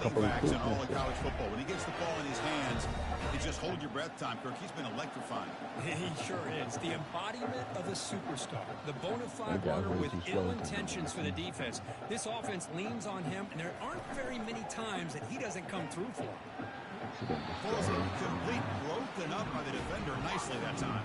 running backs in all of college football. When he gets the ball in his hands, it's just hold your breath time, Kirk. He's been electrifying. He sure is. The embodiment of a superstar. The bona fide runner with ill intentions for the defense. This offense leans on him, and there aren't very many times that he doesn't come through for him. Pulls it complete, broken up by the defender nicely that time.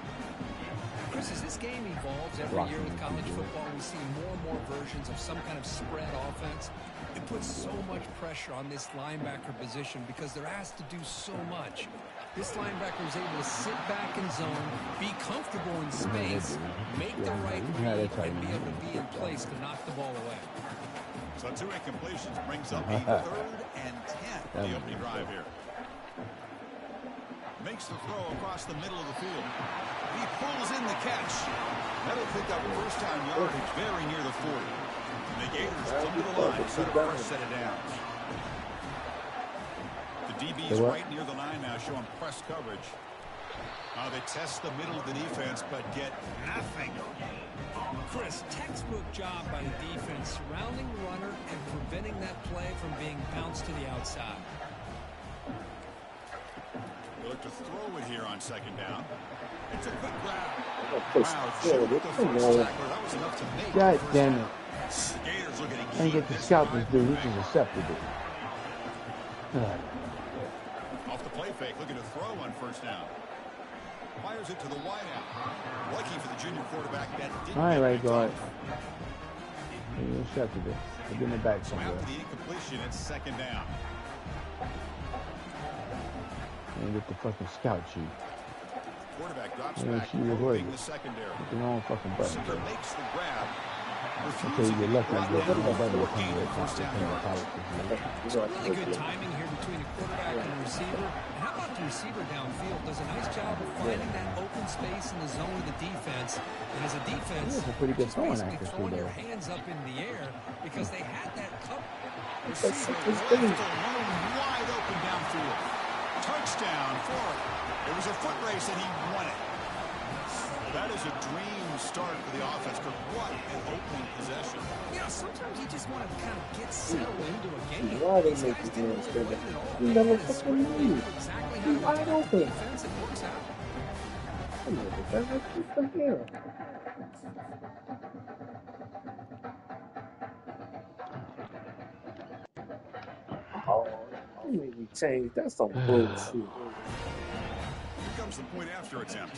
Chris, as this game evolves every year with college football, we see more and more versions of some kind of spread offense. It puts so much pressure on this linebacker position because there has to do so much. This linebacker is able to sit back in zone, be comfortable in space, make the right read, and be able to be in place to knock the ball away. So 2 incompletions brings up a 3rd and 10 the opening drive here. Makes the throw across the middle of the field. He pulls in the catch. That'll pick up first down yardage very near the 40. And the Gators come to the line, set a first set of downs. The DB's right near the line now, showing press coverage. They test the middle of the defense, but get nothing. Chris, textbook job by the defense, surrounding the runner and preventing that play from being bounced to the outside. They look to throw it here on 2nd down. It's a quick grab. God damn it. The Gators looking to I get to scout this dude. This is acceptable. Off the play fake, looking to throw on 1st down. Fires it to the wideout. Lucky for the junior quarterback that didn't. All right, guard. You're acceptable. They're getting it back somewhere. After the incompletion, it's 2nd down. And get the fucking scout sheet. Quarterback drops back, moving the secondary. Hit the wrong fucking button. Receiver makes the grab. Okay, you get left like that. You got better with him. Really good timing here between the quarterback and the receiver. And how about the receiver downfield? Does a nice job of finding that open space in the zone of the defense. And as a defense, it's a pretty good throwing basically throwing your hands up in the air because they had that cup. Receiver wide open downfield. Touchdown for it. It was a foot race and he won it. That is a dream start for the offense, but what an opening possession. You know, sometimes you just want to kind of get settled into a game. Why they make these games better? You never fucking knew. Exactly He's wide open. Defense, it works out. What the hell? Oh, you made me change. That's some bullshit. Here comes the point after attempt.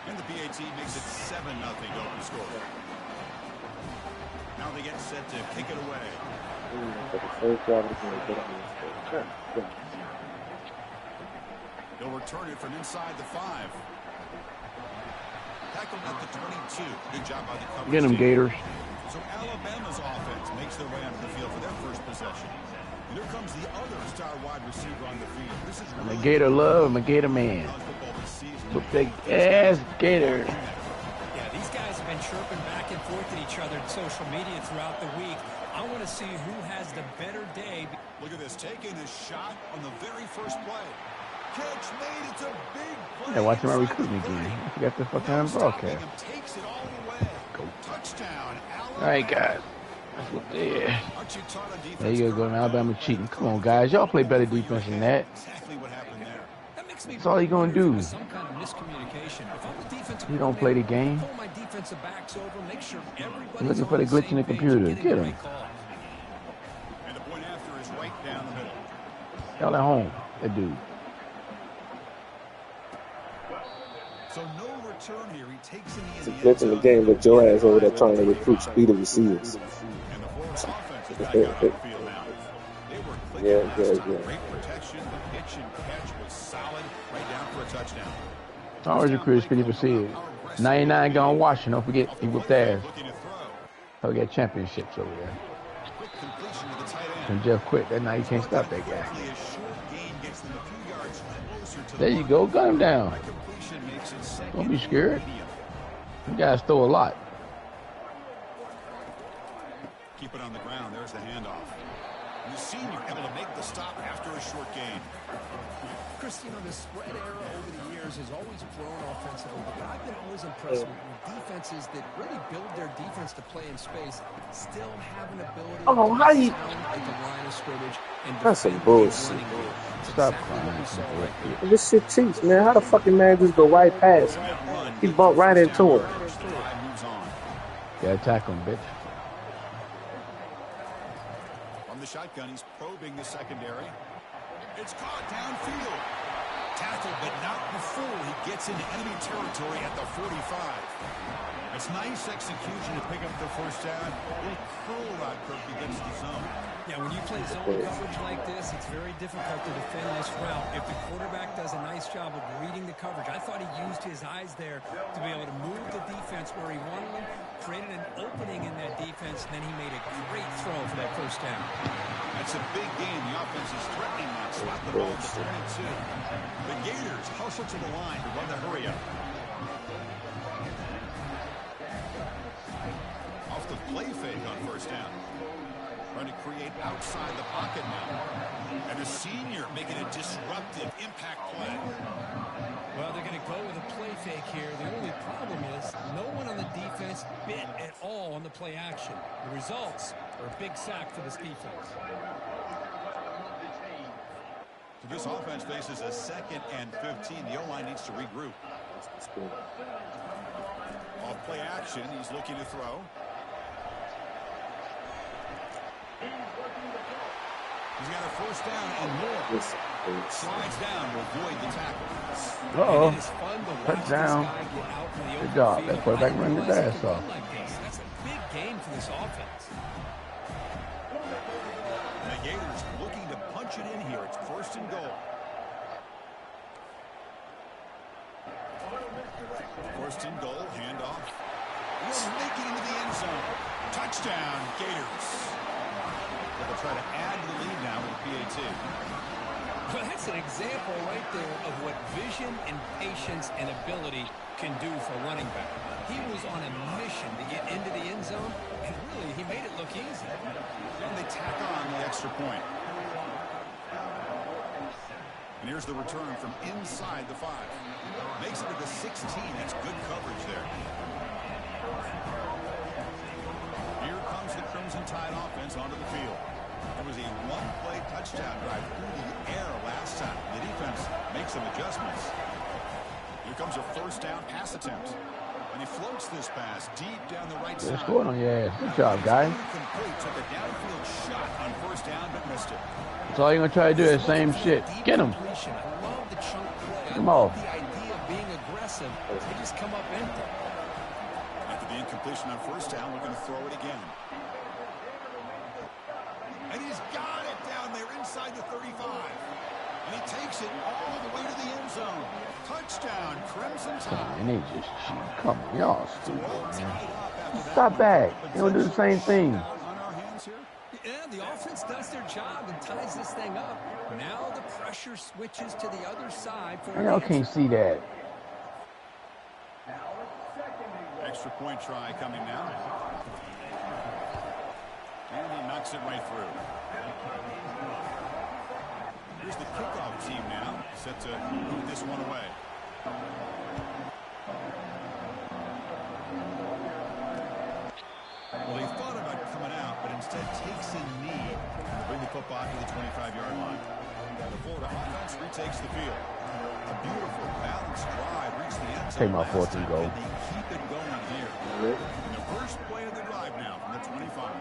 And the PAT makes it 7-0 open score. Now they get set to kick it away. They'll return it from inside the 5. Tackled at the 22. Good job by the coverage. Get them, Gators. So Alabama's offense makes their way onto the field for their first possession. And here comes the other star wide receiver on the field. This is I'm a Gator love. I'm a Gator man. Look big ass Gators. Yeah, these guys have been chirping back and forth at each other in social media throughout the week. I want to see who has the better day. Look at this, taking a shot on the very first play. Catch made, it's a big play. Yeah, watching my recruiting game. I forgot the fucking broadcast. Takes it all the way. Go touchdown. All right, guys. Yeah. There you go, Alabama cheating. Come on, guys. Y'all play better defense than that. Exactly what happened there. That's all you gonna do. You don't play the game. I'm looking for the glitch in the computer. Get him. And the point after is right down the middle. Y'all at home. That dude. So no return here. He takes in It's a glitch in the game, but your ass over there trying to recruit speed of receivers. And the Florida offense is back out on the field now. They were clicking great protection. The pitch and catch was solid, right down for a touchdown. Always recruit speedy for seed. 99 gone Washington. Don't forget he whipped ass. So we got championships over there. And Jeff quit. That now you can't stop that guy. There you go. Gun him down. Don't be scared. You guys throw a lot. Keep it on the ground. There's the handoff. And the senior able to make the stop after a short gain. Chris, you know, the spread era over the years has always grown offensively, but I've been always impressed with defenses that really build their defense to play in space, still have an ability to be sound at the line of scrimmage and that's some defend bullshit. Stop crying. This shit cheats, man. How the fucking man just go right past him? He bumped right into him. Yeah, attack him, bitch. From the shotgun, he's probing the secondary. It's caught downfield. Tackled, but not before he gets into enemy territory at the 45. It's nice execution to pick up the first down. A little curl route Kirk against the zone. Yeah, when you play zone coverage like this, it's very difficult to defend this route. If the quarterback does a nice job of reading the coverage, I thought he used his eyes there to be able to move the defense where he wanted them, created an opening in that defense, and then he made a great throw for that first down. That's a big game. The offense is threatening now. Slap the ball to 22. The Gators hustle to the line to run the hurry up. Off the play fake on first down. Trying to create outside the pocket now. And a senior making a disruptive impact play. Well, they're going to go with a play fake here. The only problem is no one on the defense bit at all on the play action. The results are a big sack for this defense. So this offense faces a 2nd and 15. The O-line needs to regroup. Off play action, he's looking to throw. He's got a first down and more. Slides down to avoid the tackle. Uh-oh. Touchdown. Good job. That quarterback ran his ass off. That's a big game for this offense. And the Gators looking to punch it in here. It's 1st and goal. 1st and goal, handoff. He's making into the end zone. Touchdown, Gators. They'll try to add the lead now with PAT. Well, that's an example right there of what vision and patience and ability can do for a running back. He was on a mission to get into the end zone, and really, he made it look easy. And they tack on the extra point. And here's the return from inside the 5. Makes it to the 16. That's good coverage there. Here comes the Crimson Tide offense onto the field. It was a one-play touchdown drive through the air last time. The defense makes some adjustments. Here comes a first down pass attempt. And he floats this pass deep down the right side. What's going on your ass? Good job, guys. Took a downfield shot on first down, but missed it. That's all you're going to try to do is same shit. Get him. I love the chunk play. Come on. The idea of being aggressive. They just come up empty. After the incompletion on first down, we're going to throw it again. And he's got it down there inside the 35. And he takes it all the way to the end zone. Touchdown, Crimson Tide. And they just cheat. Come on, y'all stupid, man. Stop back. You don't do the same thing. On our hands here. Yeah, the offense does their job and ties this thing up. Now the pressure switches to the other side. For Y'all can't see that. Extra point try coming now. And he knocks it right through. Here's the kickoff team now, set to move this one away. Well, he thought about coming out, but instead takes a knee to bring the football to the 25-yard line. The Florida offense retakes the field. A beautiful balanced drive reached the end zone. Take my 4th and goal. They keep it going here. And the first play of the drive now from the 25.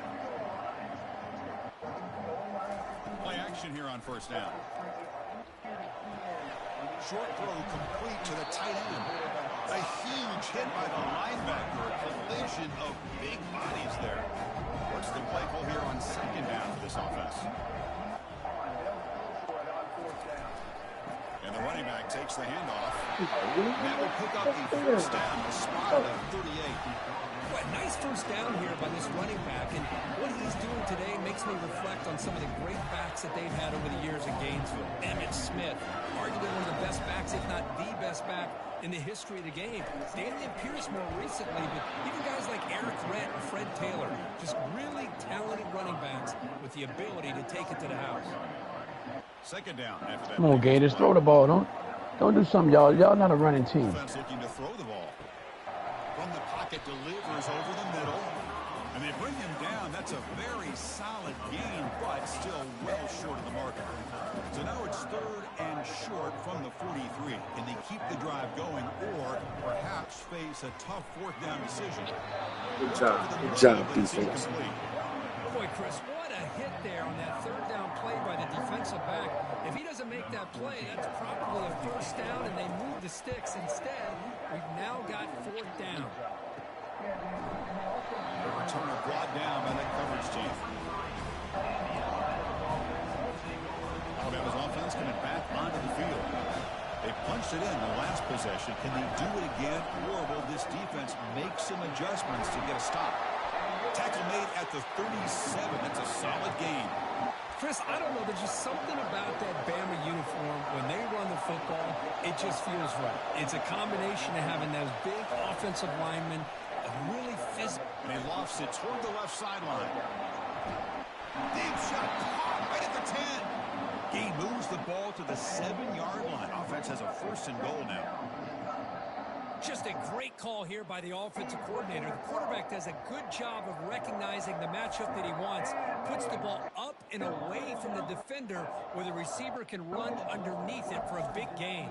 Play action here on first down. Short throw complete to the tight end. A huge hit by the linebacker. A collision of big bodies there. What's the play call here on 2nd down for this offense? And the running back takes the handoff. That will pick up the first down. The spot of the 38. What nice first down here by this running back, and what he's doing today makes me reflect on some of the great backs that they've had over the years in Gainesville. Emmitt Smith, arguably one of the best backs, if not the best back in the history of the game. Damian Pierce more recently, but even guys like Eric Rhett and Fred Fred Taylor. Just really talented running backs with the ability to take it to the house. Second down after that. Come on, Gators, throw the ball. Don't do something, y'all. Y'all not a running team. Defense looking to throw the ball. From the pocket, delivers over the middle. And they bring him down. That's a very solid gain, but still well short of the marker. So now it's 3rd and short from the 43. Can they keep the drive going or perhaps face a tough 4th down decision? Good job, defense. Boy, Chris, what a hit there on that 3rd down play by the defensive back. If he doesn't make that play, that's probably a 1st down, and they move the sticks. Instead, we've now got 4th down. The returner brought down by that coverage team. Alabama's offense coming back onto the field. They punched it in the last possession. Can they do it again, or will this defense make some adjustments to get a stop? Tackle made at the 37. That's a solid gain. Chris, I don't know. There's just something about that Bama uniform. When they run the football, it just feels right. It's a combination of having those big offensive linemen, a really physical. And he lofts it toward the left sideline. Deep shot caught right at the 10. Gain moves the ball to the 7-yard line. Offense has a 1st and goal now. Just a great call here by the offensive coordinator. The quarterback does a good job of recognizing the matchup that he wants. Puts the ball up and away from the defender where the receiver can run underneath it for a big gain.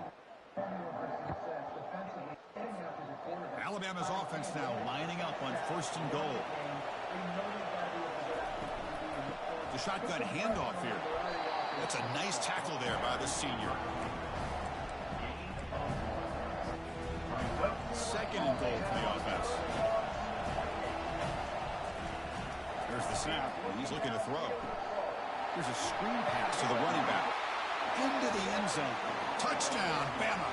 Alabama's offense now lining up on 1st and goal. The shotgun handoff here. That's a nice tackle there by the senior. 2nd and goal for the offense. There's the snap. He's looking to throw. Here's a screen pass to the running back. Into the end zone. Touchdown, Bama.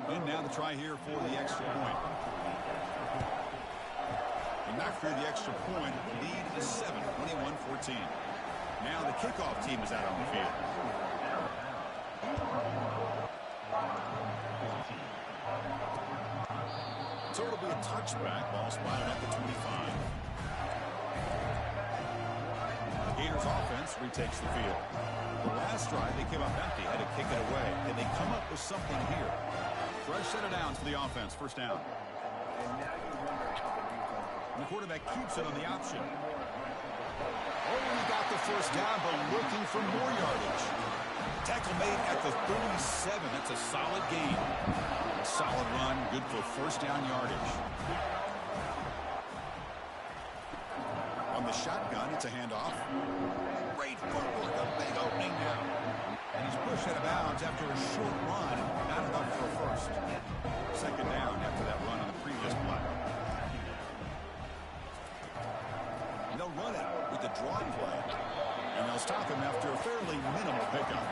And now the try here for the extra point. And back through the extra point, lead is 7, 21-14. Now the kickoff team is out on the field. So it'll be a touchback, ball spotted at the 25. The Gators offense retakes the field. The last drive, they came up empty, had to kick it away. And they come up with something here. Fresh set of downs for the offense, 1st down. And the quarterback keeps it on the option. Oh, he got the 1st down, but looking for more yardage. Tackle made at the 37. That's a solid gain. A solid run, good for 1st down yardage. On the shotgun, it's a handoff. Great footwork, a big opening now. And he's pushed out of bounds after a short run. Not enough for a 1st. 2nd down after that run on the previous play. And they'll run it with the draw play. And they'll stop him after a fairly minimal pickup.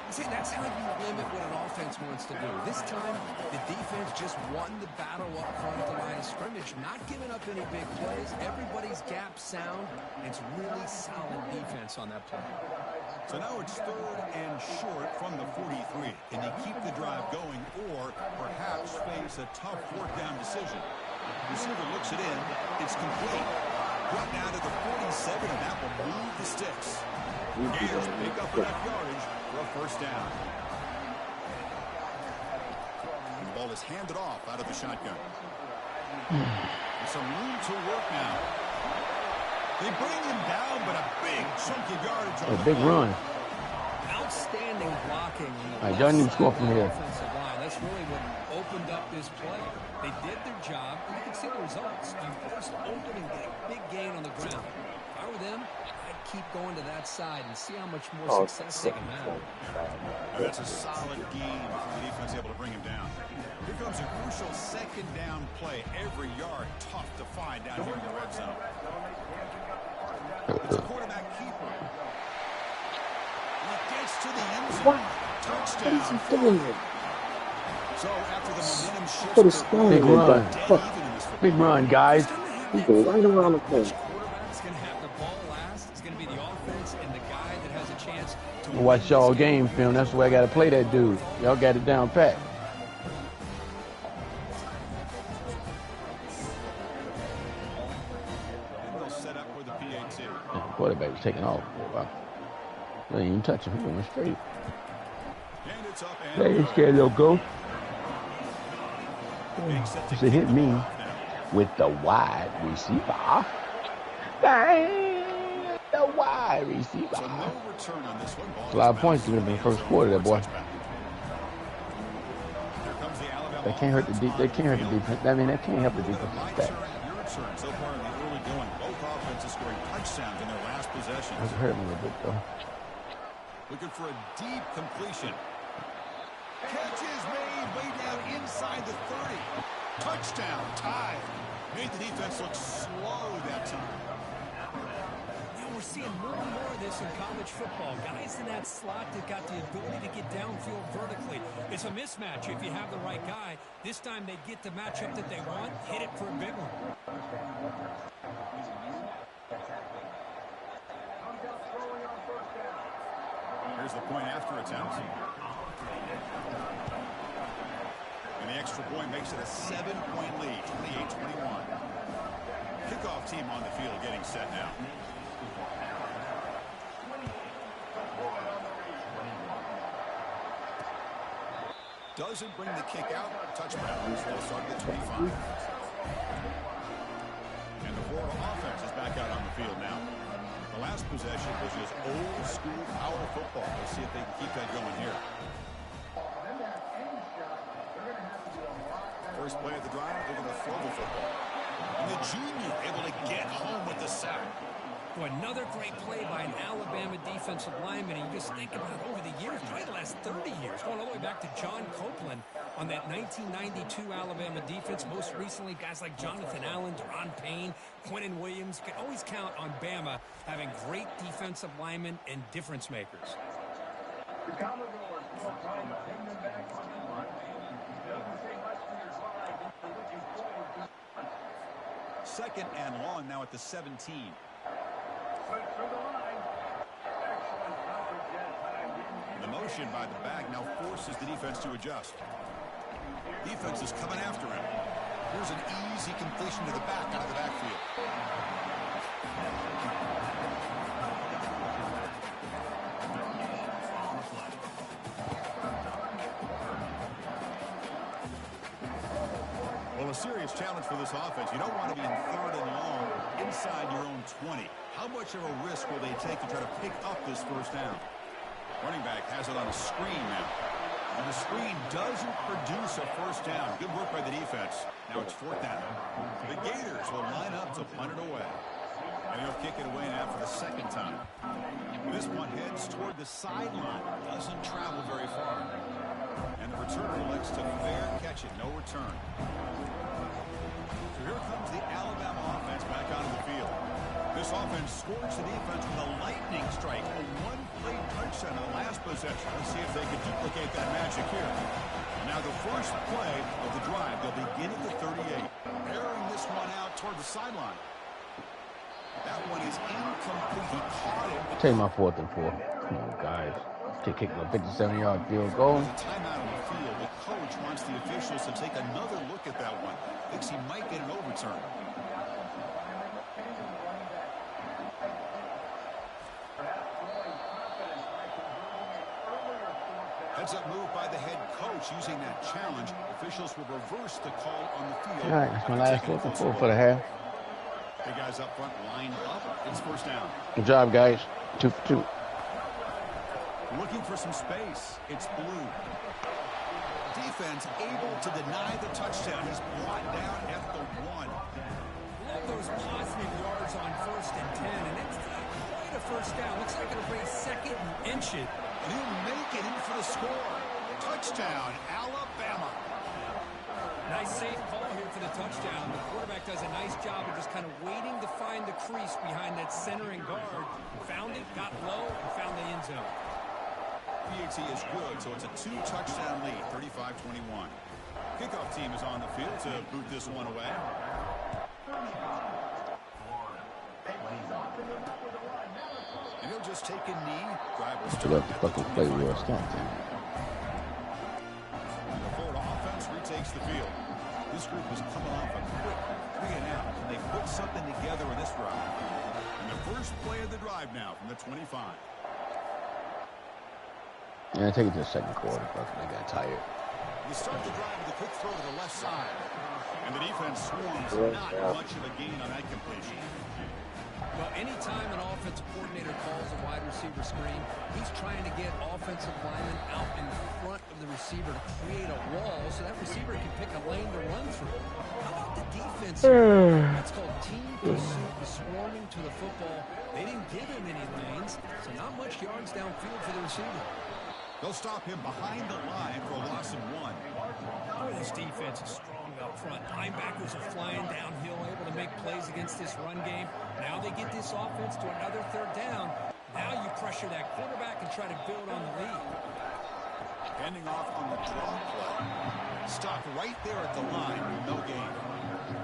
See, that's how you limit what an offense wants to do. This time, the defense just won the battle up front at the line of scrimmage, not giving up any big plays. Everybody's gap sound. It's really solid defense on that play. So now it's 3rd and short from the 43. Can they keep the drive going or perhaps face a tough 4th down decision? Receiver looks it in. It's complete. Brought down to the 47, and that will move the sticks. Gators pick up enough yardage for a 1st down. And the ball is handed off out of the shotgun. There's some room to work now. They bring him down, but a big chunk of yardage on A big run. Outstanding blocking. All right, y'all need to score from here. That's really what opened up this play. They did their job, and you can see the results. You first open and get a big gain on the ground. If I were them, I'd keep going to that side and see how much more success they can have. That's a solid gain for the defense able to bring him down. Here comes a crucial 2nd down play. Every yard tough to find down here in the red zone. It's a quarterback keeper. He gets to the end zone. Touchdown. What is he doing? So after the momentum shifts, Big run. Big run, guys. He go right around the corner. Quarterback's going to have the ball last. chance to watch y'all game film. That's why I got to play that dude. Y'all got it down pat. Set up for the PAT. The quarterback was taking off. Wow. They didn't even touch him. He went straight. And it's up They and ain't scared, little ghost. So hit me with the wide receiver. Dang, the wide receiver. So no return on this one. A lot of points given in the first quarter, that boy. They can't hurt the defense. They can't hurt the defense. I mean, they can't help the defense. So far in the early going, both offenses scoring touchdowns in their last possessions. It hurt me a bit, though. Looking for a deep completion. Catch is made way down inside the 30. Touchdown, tied. Made the defense look slow that time. We're seeing more and more of this in college football. Guys in that slot that got the ability to get downfield vertically. It's a mismatch if you have the right guy. This time they get the matchup that they want, hit it for a big one. Here's the point after attempt. And the extra point makes it a 7-point lead, 28-21. Kickoff team on the field getting set now. Doesn't bring the kick out. Touchdown. They'll start at the 25. And the Florida offense is back out on the field now. The last possession was just old school power football. Let's see if they can keep that going here. First play of the drive, they're going to throw the football. And the junior able to get home with the sack. Boy, another great play by an Alabama defensive lineman. And you just think about over the years, probably the last 30 years, going all the way back to John Copeland on that 1992 Alabama defense. Most recently, guys like Jonathan Allen, Deron Payne, Quentin Williams. You can always count on Bama having great defensive linemen and difference makers. Second and long now at the 17. The motion by the back now forces the defense to adjust. Defense is coming after him. Here's an easy completion to the back out of the backfield. Well, a serious challenge for this offense. You don't want to be in third and long inside your own 20. How much of a risk will they take to try to pick up this first down? Running back has it on a screen now. And the screen doesn't produce a first down. Good work by the defense. Now it's fourth down. The Gators will line up to punt it away. And they'll kick it away now for the second time. This one heads toward the sideline. Doesn't travel very far. And the returner elects to fair catch it. No return. So here comes the Alabama offense back onto the field. This offense scores the defense with a lightning strike. A one-play touchdown in the last possession. Let's see if they can duplicate that magic here. And now the first play of the drive. They'll begin at the 38. Airing this one out toward the sideline. That one is incomplete. He caught it. Take my 4th and 4. Come on, guys. To kick a 57-yard field goal. There's a timeout on the field. The coach wants the officials to take another look at that one. Thinks he might get an overturn. Heads-up move by the head coach using that challenge. Officials will reverse the call on the field. All right, that's my last 4th and 4 for the half. The guys up front line up. It's first down. Good job, guys. 2 for 2. Looking for some space. It's Blue. Defense able to deny the touchdown. He's brought down at the 1. Love those positive yards on 1st and 10, and it's quite a first down. Looks like it'll bring 2nd and inch it. And he'll make it in for the score. Touchdown, Alabama. Nice safe call here for the touchdown. The quarterback does a nice job of just kind of waiting to find the crease behind that centering guard. Found it, got low, and found the end zone. PAT is good, so it's a 2-touchdown lead, 35-21. Kickoff team is on the field to boot this one away. And he'll just take a knee. Drive will I start love to at fucking the play 25. real stuff. The Florida offense retakes the field. This group is coming off a quick 3 and out, and they put something together in this drive. And the first play of the drive now from the 25. Yeah, take it to the second quarter. Fucking, I got tired. You start the drive with a quick throw to the left side. And the defense swarms not much of a gain on that completion. Well, anytime an offensive coordinator calls a wide receiver screen, he's trying to get offensive linemen out in front of the receiver to create a wall so that receiver can pick a lane to run through. How about the defense here? That's called team pursuit, swarming to the football. They didn't give him any lanes, so not much yards downfield for the receiver. They'll stop him behind the line for a loss of 1. Oh, this defense is strong up front. Linebackers are flying downhill, able to make plays against this run game. Now they get this offense to another third down. Now you pressure that quarterback and try to build on the lead. Handing off on the draw play. Stopped right there at the line, no gain.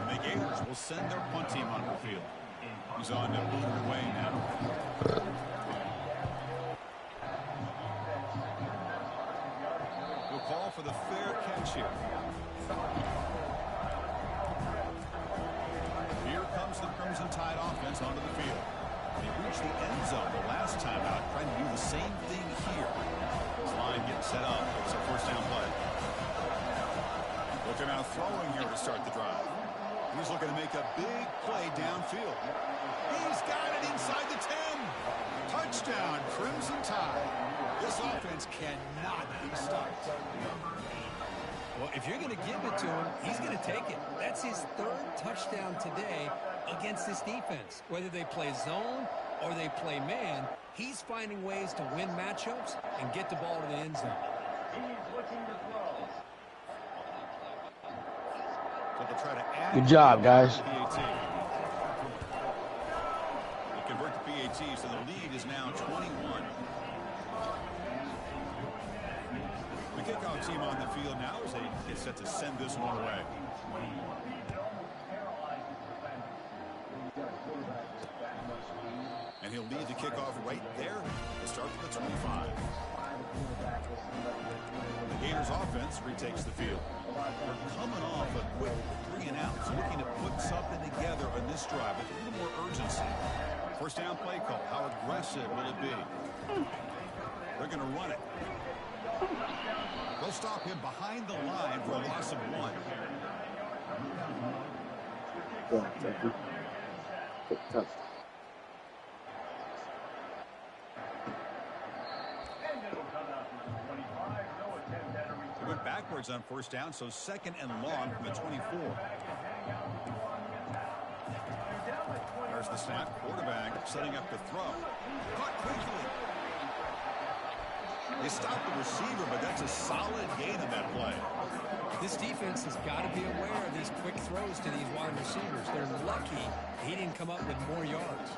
And the Gators will send their punt team on the field. He's on to move away now. We'll call for the fair catch here. Here comes the Crimson Tide offense onto the field. They reached the end zone the last time out, trying to do the same thing here. This line getting set up. It's a first down play. Looking out throwing here to start the drive. He's looking to make a big play downfield. He's got it inside the 10. Touchdown, Crimson Tide. This offense cannot be stopped. Well, if you're going to give it to him, he's going to take it. That's his third touchdown today against this defense. Whether they play zone or they play man, he's finding ways to win matchups and get the ball to the end zone. So they'll try to add. Good job, guys. PAT. They convert to PAT, so the lead is now 21. The kickoff team on the field now as they get set to send this one away. And he'll lead the kickoff right there to start from the 25. The Gators offense retakes the field. We're coming off a quick 3 and out, so looking to put something together on this drive with a little more urgency. First down play call. How aggressive will it be? They're going to run it. They'll stop him behind the line for a loss of 1. They went backwards on first down, so second and long from the 24. There's the snap. Quarterback setting up the throw. Caught quickly. They stopped the receiver, but that's a solid gain on that play. This defense has got to be aware of these quick throws to these wide receivers. They're lucky he didn't come up with more yards.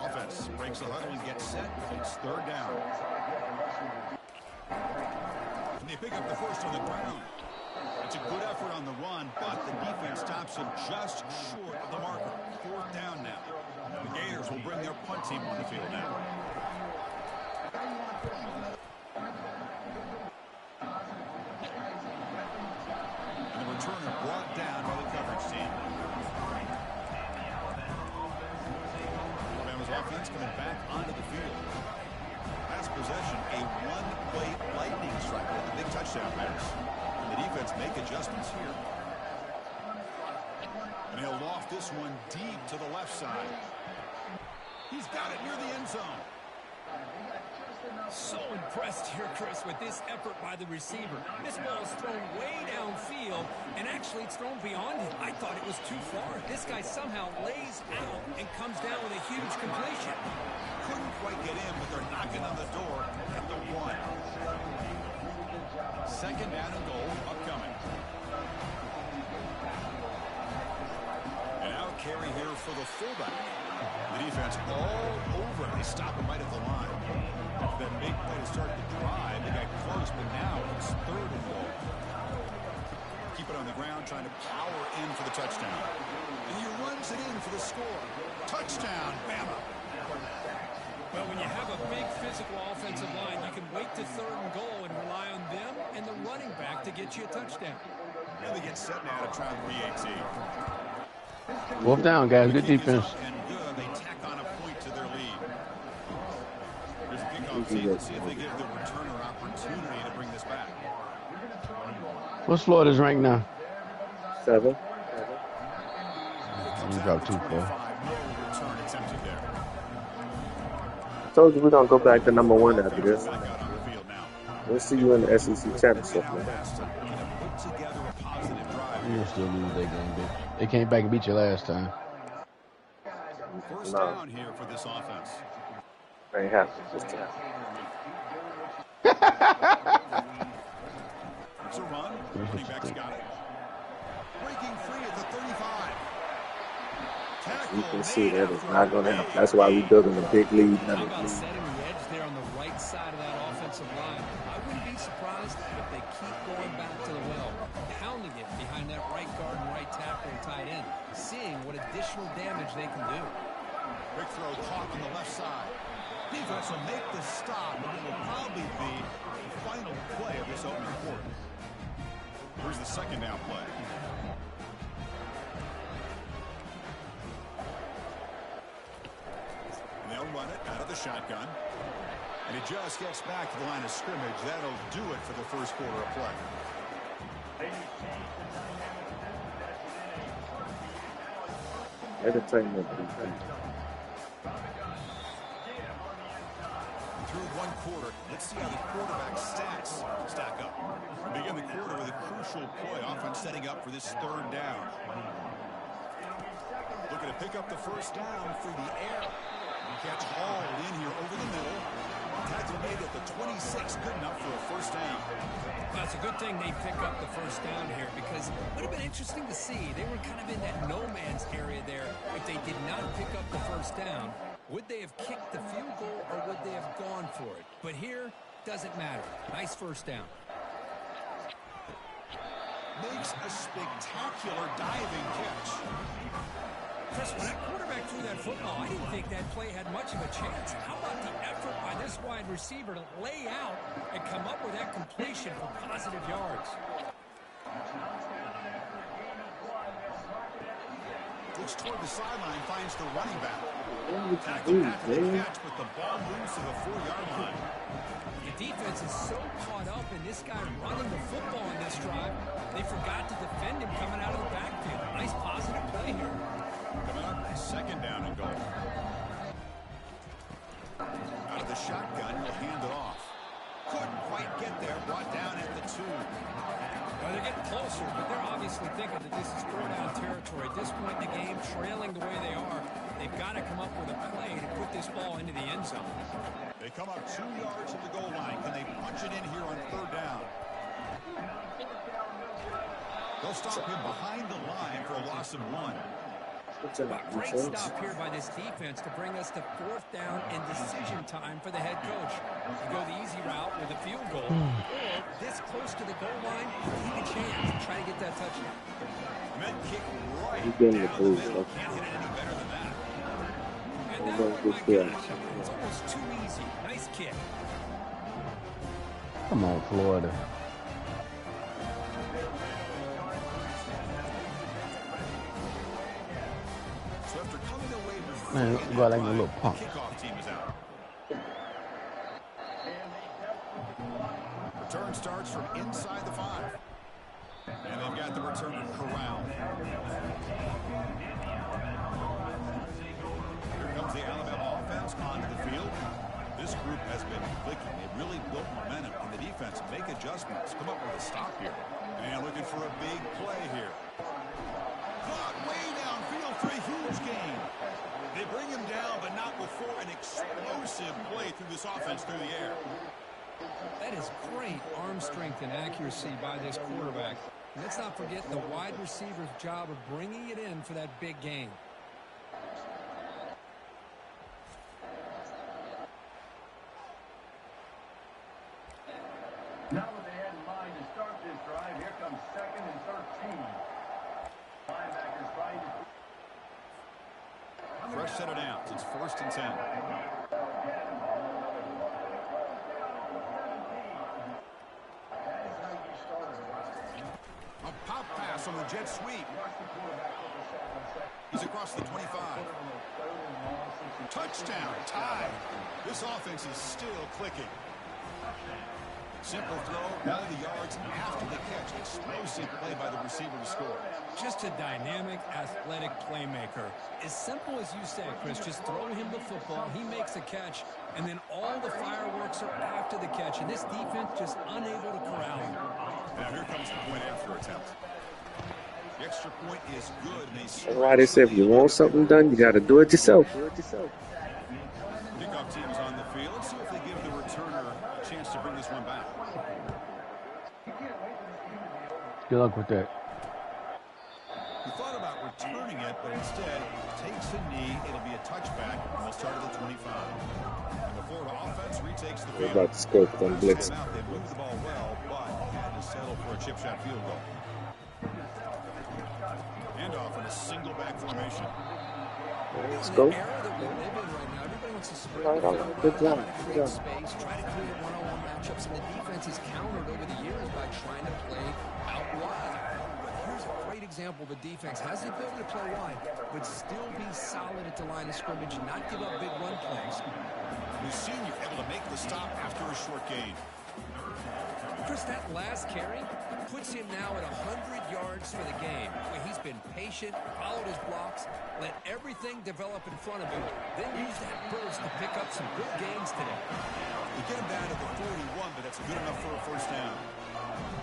Offense breaks the huddle and gets set. It's third down. And they pick up the first on the ground. It's a good effort on the run, but the defense stops him just short of the marker. Fourth down now. The Gators will bring their punt team on the field now. And the returner brought down by the coverage team. Alabama's offense coming back onto the field. Last possession, a one-play lightning strike with a big touchdown pass. And the defense make adjustments here. And he'll loft this one deep to the left side. He's got it near the end zone. So impressed here, Chris, with this effort by the receiver. This ball is thrown way downfield, and actually it's thrown beyond him. I thought it was too far. This guy somehow lays out and comes down with a huge completion. Couldn't quite get in, but they're knocking on the door at the 1. Second down and goal upcoming. And now carry here for the fullback. The defense all over him. They stop him right at the line. After that big play to start the drive, they got close, but now it's third and goal. Keep it on the ground, trying to power in for the touchdown. And he runs it in for the score. Touchdown, Bama. get you a touchdown. And they get set now to try the PAT. Fourth down, guys. Good defense. And good. They tack on a point to their lead. Here's a kickoff team. Let's see if they give the returner opportunity to bring this back. What's Florida's rank now? 7. You dropped 2, 4. No return attempted there. I told you we're going to go back to number 1 after this. We'll see you in the SEC championship, man. You'll still lose that game, bitch. They came back and beat you last time. First down here for this offense. Ain't happening this time. It's a run. Running back's got it. Breaking free at the 35. You can see that it's not going to happen. That's why we're building a big lead. How about setting the edge there on the right side of that offensive line? I wouldn't be surprised if they keep going back to the well, pounding it behind that right guard and right tackle and tight end, seeing what additional damage they can do. Big throw caught on the left side. Defense will make the stop, and it will probably be the final play of this opening quarter. Here's the second down play. They'll run it out of the shotgun. And he just gets back to the line of scrimmage. That'll do it for the first quarter of play. Entertainment. Through one quarter, let's see how the quarterback stats stack up. Begin the quarter with a crucial play. Offense setting up for this third down. Looking to pick up the first down through the air. Catch hauled in here over the middle. Tackle made at the 26, good enough for a first down. Well, it's a good thing they pick up the first down here because it would have been interesting to see. They were kind of in that no man's area there. If they did not pick up the first down, would they have kicked the field goal or would they have gone for it? But here, doesn't matter. Nice first down. Makes a spectacular diving catch. Chris, when that quarterback threw that football, I didn't think that play had much of a chance. How about the effort by this wide receiver to lay out and come up with that completion for positive yards? Looks toward the sideline, finds the running back. Tackle after the catch, but the ball moves to the 4-yard line. The defense is so caught up in this guy running the football in this drive, they forgot to defend him coming out of the backfield. Nice positive play here. Coming up, second down and goal. Out of the shotgun, he'll hand it off. Couldn't quite get there, brought down at the 2. Well, they're getting closer, but they're obviously thinking that this is four-down territory. At this point in the game, trailing the way they are, they've got to come up with a play to put this ball into the end zone. They come up 2 yards from the goal line. Can they punch it in here on third down? They'll stop him behind the line for a loss of 1. Great stop here by this defense to bring us to fourth down and decision time for the head coach. You go the easy route with a field goal, or this close to the goal line, take a chance and try to get that touchdown. Men kick right He's getting the down boost, the middle. though. Can't hit it any better than that. And that one, my gosh, it's almost too easy. Nice kick. Come on, Florida. So after coming away with Man, three go out like a in that little drive, punk. the kickoff team is out. Return starts from inside the 5. And they've got the returner corralled. Here comes the Alabama offense onto the field. This group has been clicking. They've really built momentum, and the defense make adjustments. Come up with a stop here. And looking for a big play here. Caught way downfield for a huge gain. They bring him down, but not before an explosive play through this offense through the air. That is great arm strength and accuracy by this quarterback. And let's not forget the wide receiver's job of bringing it in for that big gain. Now with the head in mind to start this drive, here comes 2nd and 13. Linebackers trying to... Fresh set of downs. It's 1st and 10. pass on the jet sweep. He's across the 25. Touchdown, tied. This offense is still clicking. Simple throw, all the yards after the catch. Explosive play by the receiver to score. Just a dynamic, athletic playmaker. As simple as you say, Chris, just throw him the football, he makes a catch, and then all the fireworks are after the catch, and this defense just unable to corral him. Now here comes the point after attempt. The extra point is good. That's why they say if you want something done, you got to do it yourself. Kickoff team is on the field. Let's see if they give the returner a chance to bring this one back. Good luck with that. He thought about returning it, but instead takes a knee. It'll be a touchback, and they'll start at the 25. And the Florida offense retakes the We're field. about to score because I'm blitzing. They moved the ball well, but had to settle for a chip shot field goal. Handoff in a single back formation. Let's go. The era that we live in right now, everybody wants to spread All right, all right. Good job. Good create job. space, try to create one-on-one matchups, and the defense is countered over the years by trying to play out wide. But here's a great example of a defense has the ability to play wide, but still be solid at the line of scrimmage and not give up big run plays. The senior able to make the stop after a short gain. Chris, that last carry puts him now at 100 yards for the game, where he's been patient, followed his blocks, let everything develop in front of him, then used that burst to pick up some good gains today. We get him down to the 41, but that's good enough for a first down.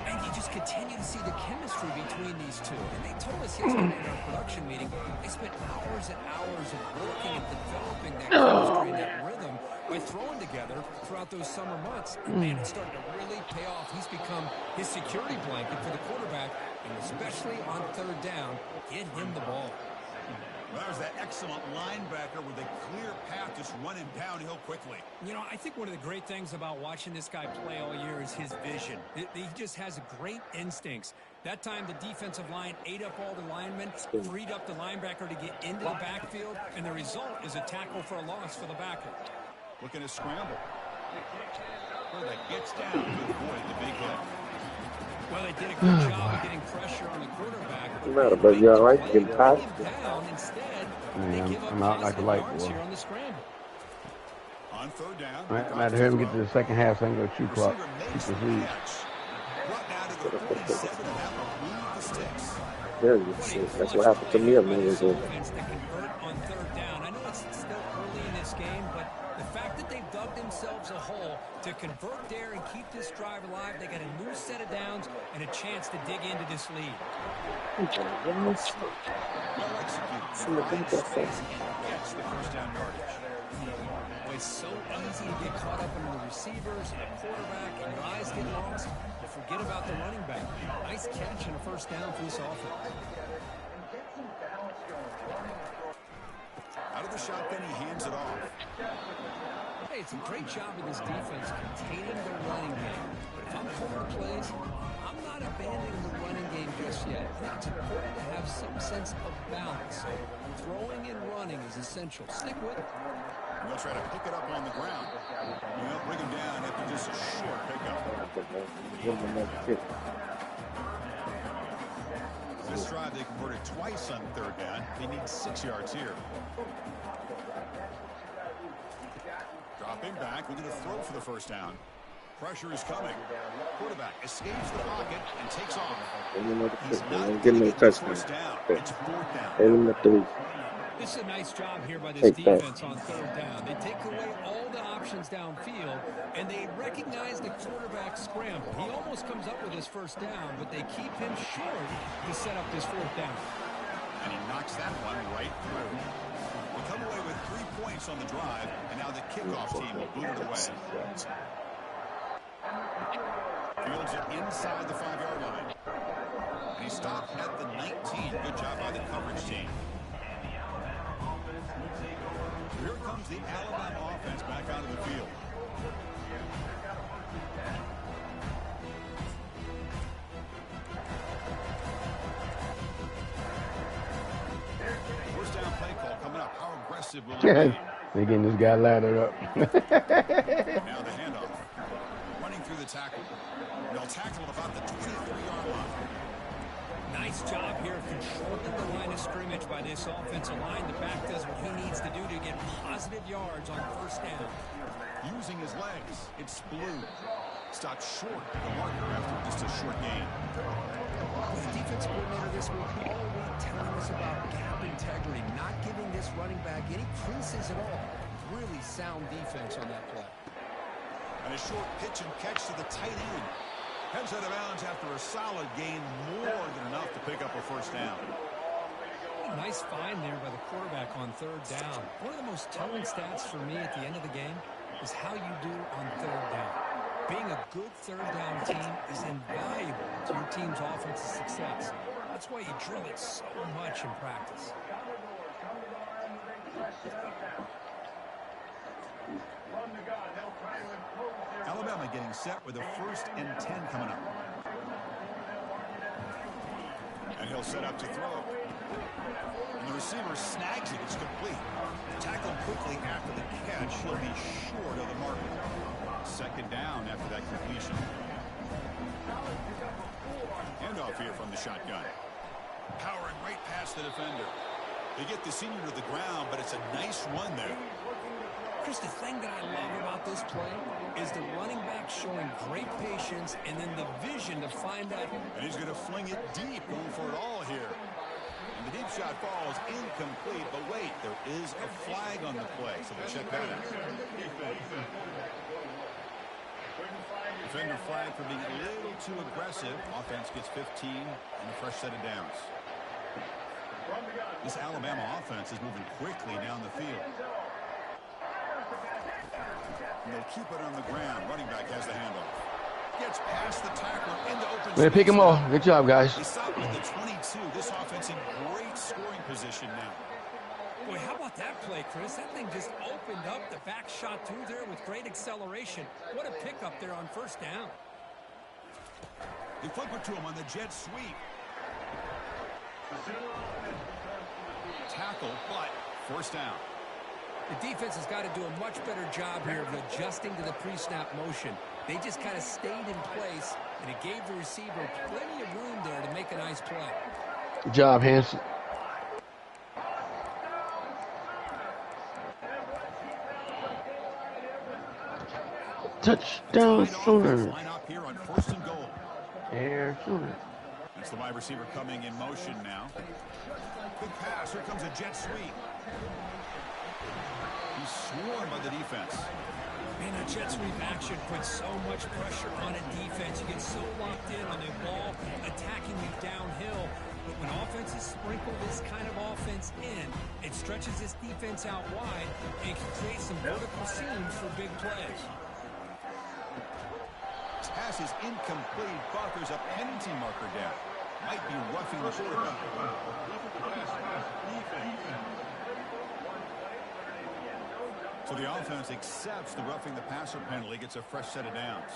And you just continue to see the chemistry between these two. And they told us yesterday in our production meeting, they spent hours and hours of working and developing that chemistry and that rhythm by throwing together throughout those summer months. And man, it's starting to really pay off. He's become his security blanket for the quarterback, and especially on third down, get him the ball. Well, there's that excellent linebacker with a clear path just running downhill quickly. You know, I think one of the great things about watching this guy play all year is his vision. He just has great instincts. That time, the defensive line ate up all the linemen, freed up the linebacker to get into the backfield, and the result is a tackle for a loss for the backer. Looking to scramble. Well, that gets down to avoid the big hit. Well, they did a good job of getting pressure on the quarterback. What's the matter, but you all right? Getting tired? I'm out like a light bulb. On third down. Right, matter him get to the second half, so I can go shoot clock. Keep the lead. Brought down to the 47, and that will move the sticks. There you see. That's what happened to me a minute ago. On third down. I know it's still early in this game, but the fact that they've dug themselves a hole to convert there and keep this drive alive, they got a new set of downs and a chance to dig into this lead. Well executed. Gets the first down yardage. Well, it's so easy to get caught up in the receivers and the quarterback, and your eyes get lost. You forget about the running back. Nice catch and a first down for this offense. Out of the shotgun, he hands it off. Hey, it's a great job of this defense containing the running game. But if I'm calling plays, I'm not abandoning the running game just yet. I think it's important to have some sense of balance. So throwing and running is essential. Stick with it. We'll try to pick it up on the ground. Well, bring him down after just a short pickup. This drive, they converted twice on third down. They need 6 yards here. Dropping back, looking to throw for the first down. Pressure is coming. Quarterback escapes the pocket and takes off. He's not Give him a getting the touchdown. first down. It's fourth down. Hit him at 3. This is a nice job here by this Take that. defense on third down. They take away all the options downfield, and they recognize the quarterback scramble. He almost comes up with his first down, but they keep him short to set up this fourth down. And he knocks that one right through. They come away with 3 points on the drive, and now the kickoff team will boot it away. Fields it inside the 5-yard line. And he stopped at the 19. Good job by the coverage team. Here comes the Alabama offense back onto the field. First down play call coming up. How aggressive will it be? They're getting this guy lathered up. Now the handoff. Running through the tackle. They'll tackle at about the 23-yard line. Nice job here of controlling the line of scrimmage by this offensive line. The back does what he needs to do to get positive yards on first down. Using his legs, it's Blue. Stopped short of the marker after just a short gain. The defense coordinator this week all week telling us about gap integrity, not giving this running back any creases at all. Really sound defense on that play. And a short pitch and catch to the tight end. Heads out of bounds after a solid gain, more than enough to pick up a first down. Nice find there by the quarterback on third down. One of the most telling stats for me at the end of the game is how you do on third down. Being a good third down team is invaluable to your team's offensive success. That's why you drill it so much in practice. Alabama getting set with a 1st and 10 coming up. And he'll set up to throw. And the receiver snags it. It's complete. Tackled quickly after the catch. He'll be short of the marker. 2nd down after that completion. Handoff here from the shotgun. Powering right past the defender. They get the senior to the ground, but it's a nice run there. Chris, the thing that I love about this play is the running back showing great patience and then the vision to find that. And he's going to fling it deep, going for it all here. And the deep shot falls incomplete, but wait, there is a flag on the play, so they'll check that out. Defender flag for being a little too aggressive. Offense gets 15 and a fresh set of downs. This Alabama offense is moving quickly down the field. And they'll keep it on the ground. Running back has the handoff. Gets past the tackler into open space. Way to pick him off. Good job, guys. He stopped at the 22. This offense in great scoring position now. Boy, how about that play, Chris? That thing just opened up. The back shot through there with great acceleration. What a pickup there on first down. They flip it to him on the jet sweep. Tackle, but first down. The defense has got to do a much better job here of adjusting to the pre-snap motion. They just kind of stayed in place, and it gave the receiver plenty of room there to make a nice play. Good job, Hanson. Touchdown, Sooners. Line up here on 1st and goal. Air Sooners. That's the wide receiver coming in motion now. Big pass. Here comes a jet sweep. He's swarmed by the defense. Man, a jet sweep action puts so much pressure on a defense. You get so locked in on the ball attacking you downhill. But when offenses sprinkle this kind of offense in, it stretches this defense out wide and can create some vertical seams for big plays. This pass is incomplete, but there's a penalty marker down. Might be roughing the quarterback. So the offense accepts the roughing the passer penalty, gets a fresh set of downs.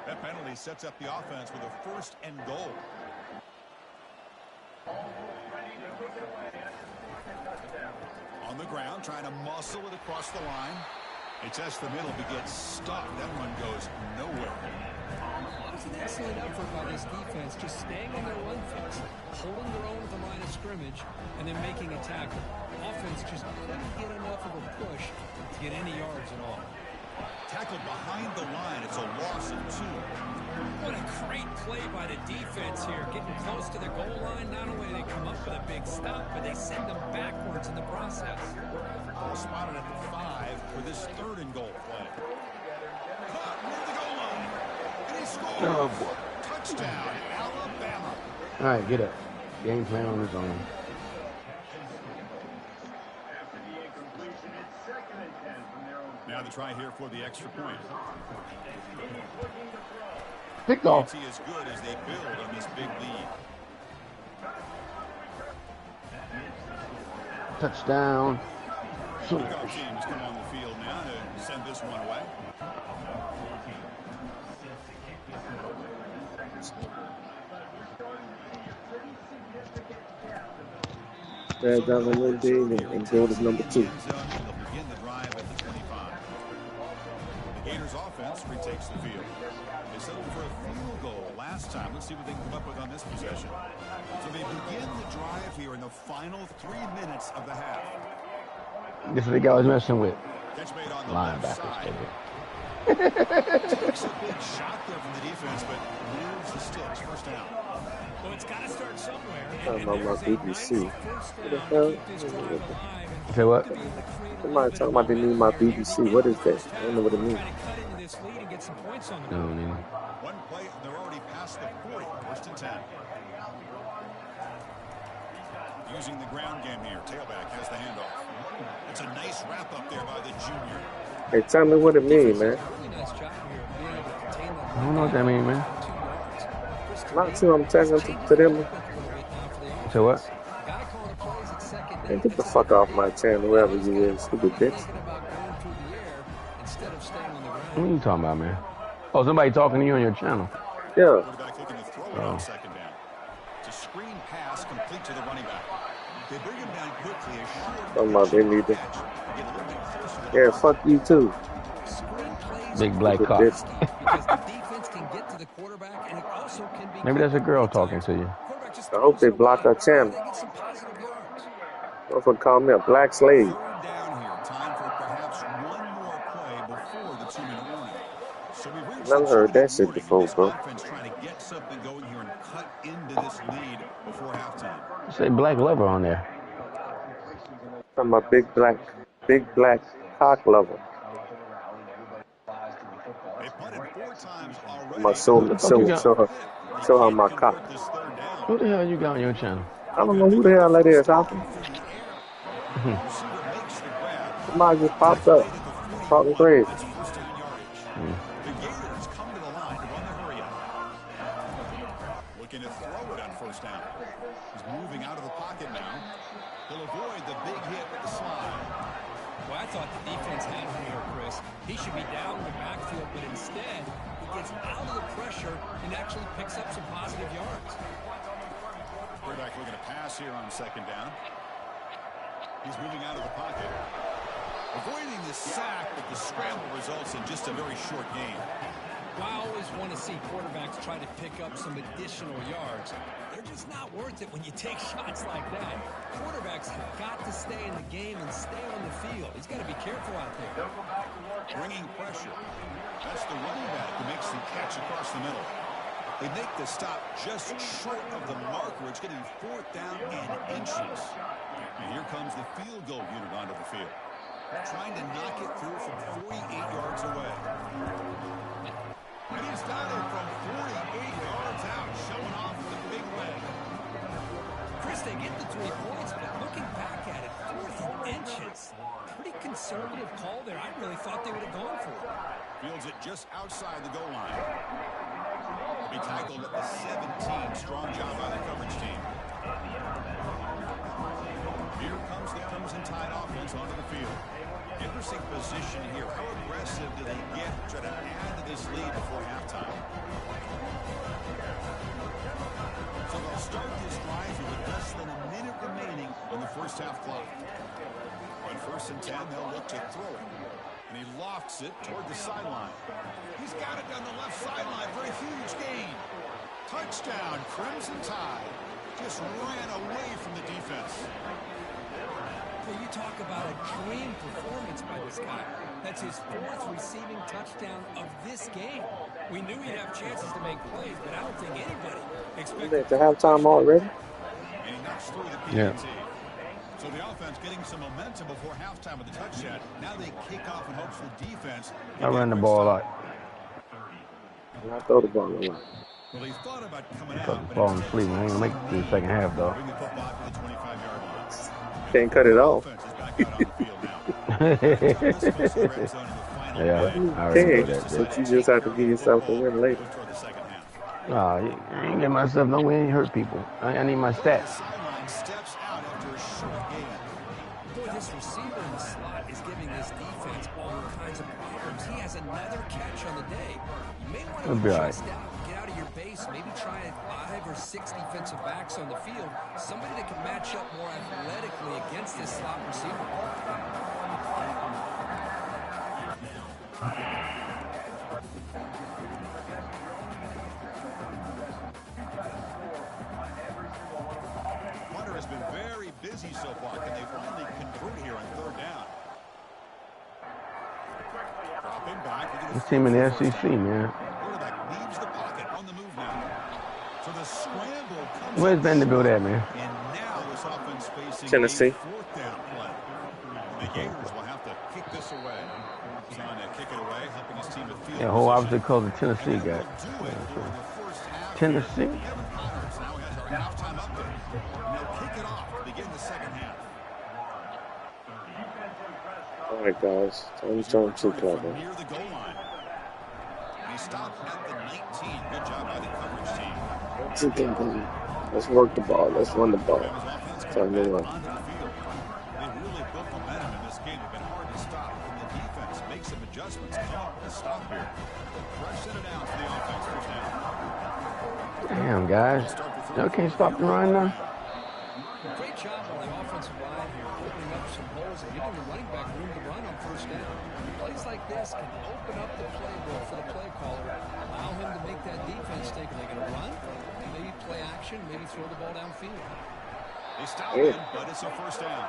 That penalty sets up the offense with a 1st and goal. On the ground, trying to muscle it across the line. He tests the middle, but gets stuck. That one goes nowhere. It's an excellent effort by this defense, just staying on their run fix, holding their own at the line of scrimmage, and then making a tackle. Offense just couldn't get enough of a push to get any yards at all. Tackled behind the line. It's a loss of 2. What a great play by the defense here. Getting close to the goal line, not only do they come up with a big stop, but they send them backwards in the process. Ball spotted at the 5 for this 3rd and goal play. Caught near the goal line. And he scores. Oh, boy. Touchdown, Alabama. All right, get up. Game plan on his own. Now the try here for the extra point. Pick off. See as good as they build on this big lead. Touchdown. Kickoff teams come on the field now to send this one away. They're going to and goal is number 2. They'll begin the drive at the 25. Gators offense retakes the field. They settled for a field goal last time. Let's see what they can come up with on this possession. So they begin the drive here in the final 3 minutes of the half. This is the guy I was messing with. Catch made on the left Linebackers, side. baby. Takes a big shot there from the defense, but moves the sticks. First down. Well, it's got to start somewhere. Talking about my BBC. What the hell? Say what? Somebody talking about they need my BBC. What is that? I don't know what it means. No, man. One play, and they're already past the 40. First and 10. Using the ground game here. Tailback has the handoff. It's a nice wrap up there by the junior. Hey, tell me what it means, man. I don't know what that means, man. Not too. I'm telling to them. Say what? Hey, get the fuck off my channel, whoever you is, stupid bitch. What are you talking about, man? Oh, somebody talking to you on your channel. Yeah. Quarterback looking to throw it on second down. It's a screen pass complete to the running back. They bring him down quickly. A short Talking about they need to. catch. Get a little bit closer to Yeah, fuck you too. Big black Stupid cock. bitch. Because the defense can get to the quarterback, and it also can be. Maybe that's a girl talking to you. I hope they block her channel. They get some positive yards. Don't call me a black slave. Third down here. Time for perhaps one more play before the 2-minute warning. So we've reached Never the heard that 2-minute shit warning, before, and this bro. offense trying to get something going here and cut into this lead before halftime. Say black lover on there. I'm a big black cock lover. They punted 4 times already. I'm gonna show her my cock. This third down. Who the hell you got on your channel? I don't know who the hell that is, Alpha. Receiver makes the grab. Somebody just popped up. Talking crazy. It's first down yardage. The Gators come to the line to run the hurry up. Looking to throw it on first down. He's moving out of the pocket now. He'll avoid the big hit with the slide. Well, I thought the defense had him here, Chris. He should be down in the backfield, but instead, he gets out of the pressure and actually picks up some positive yards. Quarterback looking to pass here on second down. He's moving out of the pocket. Avoiding the sack, but the scramble results in just a very short gain. Well, I always want to see quarterbacks try to pick up some additional yards. They're just not worth it when you take shots like that. Quarterbacks have got to stay in the game and stay on the field. He's got to be careful out there. Bringing pressure. That's the running back who makes the catch across the middle. They make the stop just short of the marker. It's getting 4th down and inches. And here comes the field goal unit onto the field. Trying to knock it through from 48 yards away. And he's got it from 48 yards out, showing off the big leg. Chris, they get the 3 points, but looking back at it, 4th and inches. Pretty conservative call there. I really thought they would have gone for it. Fields it just outside the goal line. Be tackled at the 17. Strong job by the coverage team. Here comes the Crimson Tide offense onto the field. Interesting position here. How aggressive do they get to try to add to this lead before halftime? So they'll start this drive here with less than a minute remaining on the first half clock. On 1st and 10, they'll look to throw it. And he lofts it toward the sideline. He's got it down the left sideline for a huge gain. Touchdown, Crimson Tide. Just ran away from the defense. Well, you talk about a dream performance by this guy. That's his 4th receiving touchdown of this game. We knew he'd have chances to make plays, but I don't think anybody expected. It's halftime already. And he knocks through the PAT. Yeah. So the offense getting some momentum before halftime with the touchdown. Now they kick off in hopes the defense. I ran the ball out. I throw the ball a lot. Well, he thought about coming out. Falling asleep. I ain't gonna make it through the second half, though. Bring the football to the 25-yard line. Can't cut it off. Offense is back out on the field now. Yeah, I already know that. But you just have to give yourself a win later. Toward the second half. Nah, I ain't get myself no way. Ain't hurt people. I need my stats. Sideline steps out after a short gain. Boy, this receiver in the slot is giving this defense all kinds of problems. He has another catch on the day. You may want It'll to be all right. adjust out, get out of your base, maybe try 5 or 6 defensive backs on the field. Somebody that can match up more athletically against this slot receiver. busy so far. Can they finally convert here on third down? Dropping back. This team in the SEC, man. Quarterback leaves the pocket on the move now. So the scramble comes. Where's Vanderbilt at, man? And now this offense facing Tennessee. a fourth down play. The Gators will have to kick this away. Trying to kick it away, helping his team with field Yeah, whole position. opposite color Tennessee got. Tennessee. Kevin Connors now has our halftime update. And they'll kick it off to begin the second half. All right, guys. Time to too clever. From near the goal line. He stopped at the 19. Good job by the coverage team. Let's work the ball. Let's run the ball. Time to run. Onto the field. They really built momentum in this game. They've been hard to stop. And the defense makes some adjustments. Come a stop here. Fresh in and out for the offense. First down. Damn, guys. Y'all can't stop the run now. Great job on the offensive line here, opening up some holes and giving the running back room to run on first down. Plays like this can open up the playbook for the play caller, allow him to make that defense think, are they going to run? Maybe play action, maybe throw the ball downfield. They stop him, but it's a first down.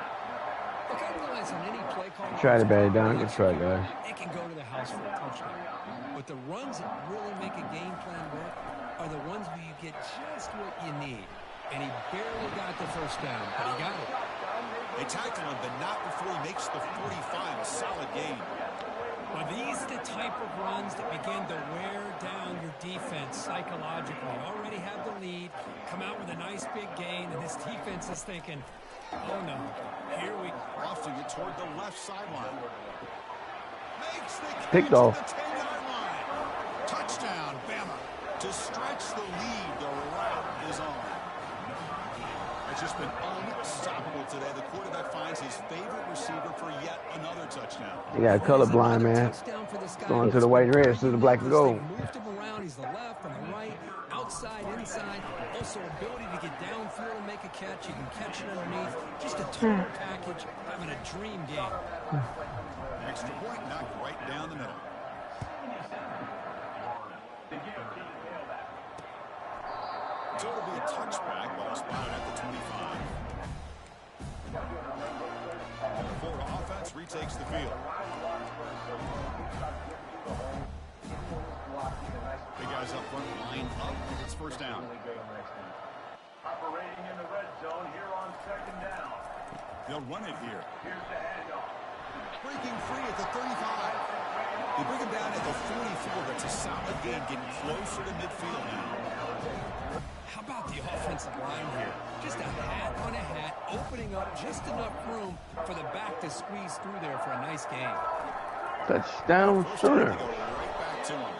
Look, I realize on any play call, Try to bat it down. Good try, guys. it can go to the house for a touchdown. But the runs that really make a game plan work are the ones where you get just what you need. And he barely got the first down, but he got it. They tackle him, but not before he makes the 45. A solid gain. Well, these are the type of runs that begin to wear down your defense psychologically. You already have the lead, come out with a nice big gain, and this defense is thinking, oh no, here we go. Lofting it toward the left sideline. Makes the catch Picked at off. the 10-yard line. Touchdown, Bama. To stretch the lead, the route is on. It's just been unstoppable today. The quarterback finds his favorite receiver for yet another touchdown. You got a colorblind, man. Going to the white and red, to the black and gold. Moved him around. He's the left and the right, outside, inside. Also ability to get downfield and make a catch. You can catch it underneath. Just a total package. Having a dream game. Extra point knocked right down the middle. So it'll be a touchback, ball spotted at the 25. The Florida offense retakes the field. Big guys up front, lined up. It's first down. Operating in the red zone here on second down. They'll run it here. Here's the handoff. Breaking free at the 35. They bring him down at the 44. That's a solid gain, getting closer to midfield now. How about the offensive line here? Just a hat on a hat, opening up just enough room for the back to squeeze through there for a nice gain. Touchdown First sooner. down, they go right back to him.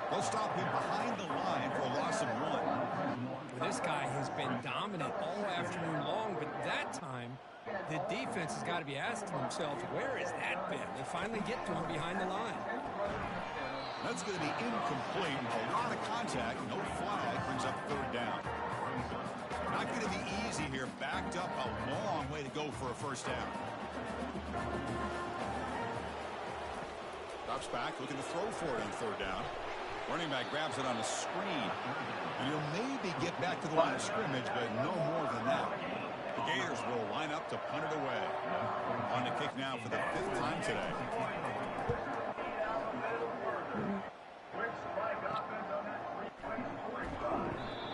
They'll stop him behind the line for a loss of 1. Well, this guy has been dominant all afternoon long, but that time, the defense has got to be asking themselves, where has that been? They finally get to him behind the line. That's going to be incomplete. A lot of contact. No flag. Brings up third down. Not going to be easy here. Backed up a long way to go for a first down. Drops back. Looking to throw for it on third down. Running back grabs it on a screen. And he'll maybe get back to the line of scrimmage, but no more than that. The Gators will line up to punt it away. On the kick now for the 5th time today.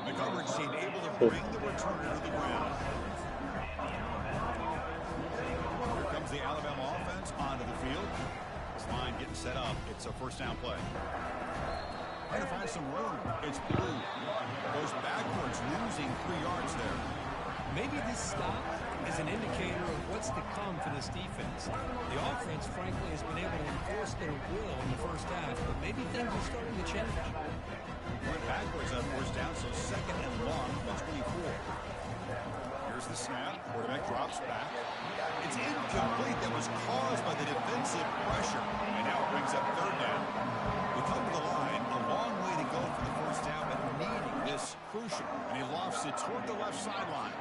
The coverage team able to bring the returner to the ground. Here comes the Alabama offense onto the field. This line getting set up. It's a first down play. Trying to find some room. It's Blue. Goes backwards, losing 3 yards there. Maybe this stop is an indicator of what's to come for this defense. The offense, frankly, has been able to enforce their will in the first half, but maybe things are starting to change. Went backwards on first down, so second and long from 24. Here's the snap. Quarterback drops back. It's incomplete. That was caused by the defensive pressure. And now it brings up third down. We come to the line. A long way to go for the first down, but needing this crucial. And he lofts it toward the left sideline.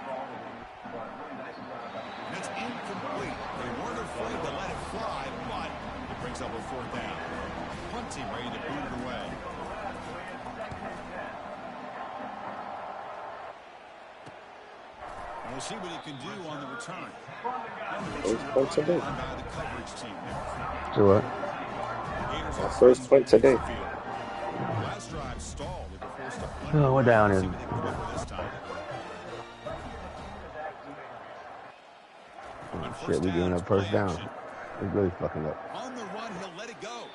And it's incomplete. They weren't afraid to let it fly, but it brings up a fourth down. Punt team ready to boot it away. We'll see what he can do on the return. First point today. By the coverage team there. Do what? Our first point today. Last drive stalled. They were forced to punt. Oh, we're down in. This time. Oh, shit, we giving up first down. We're really fucking up. On the run, he'll let it go.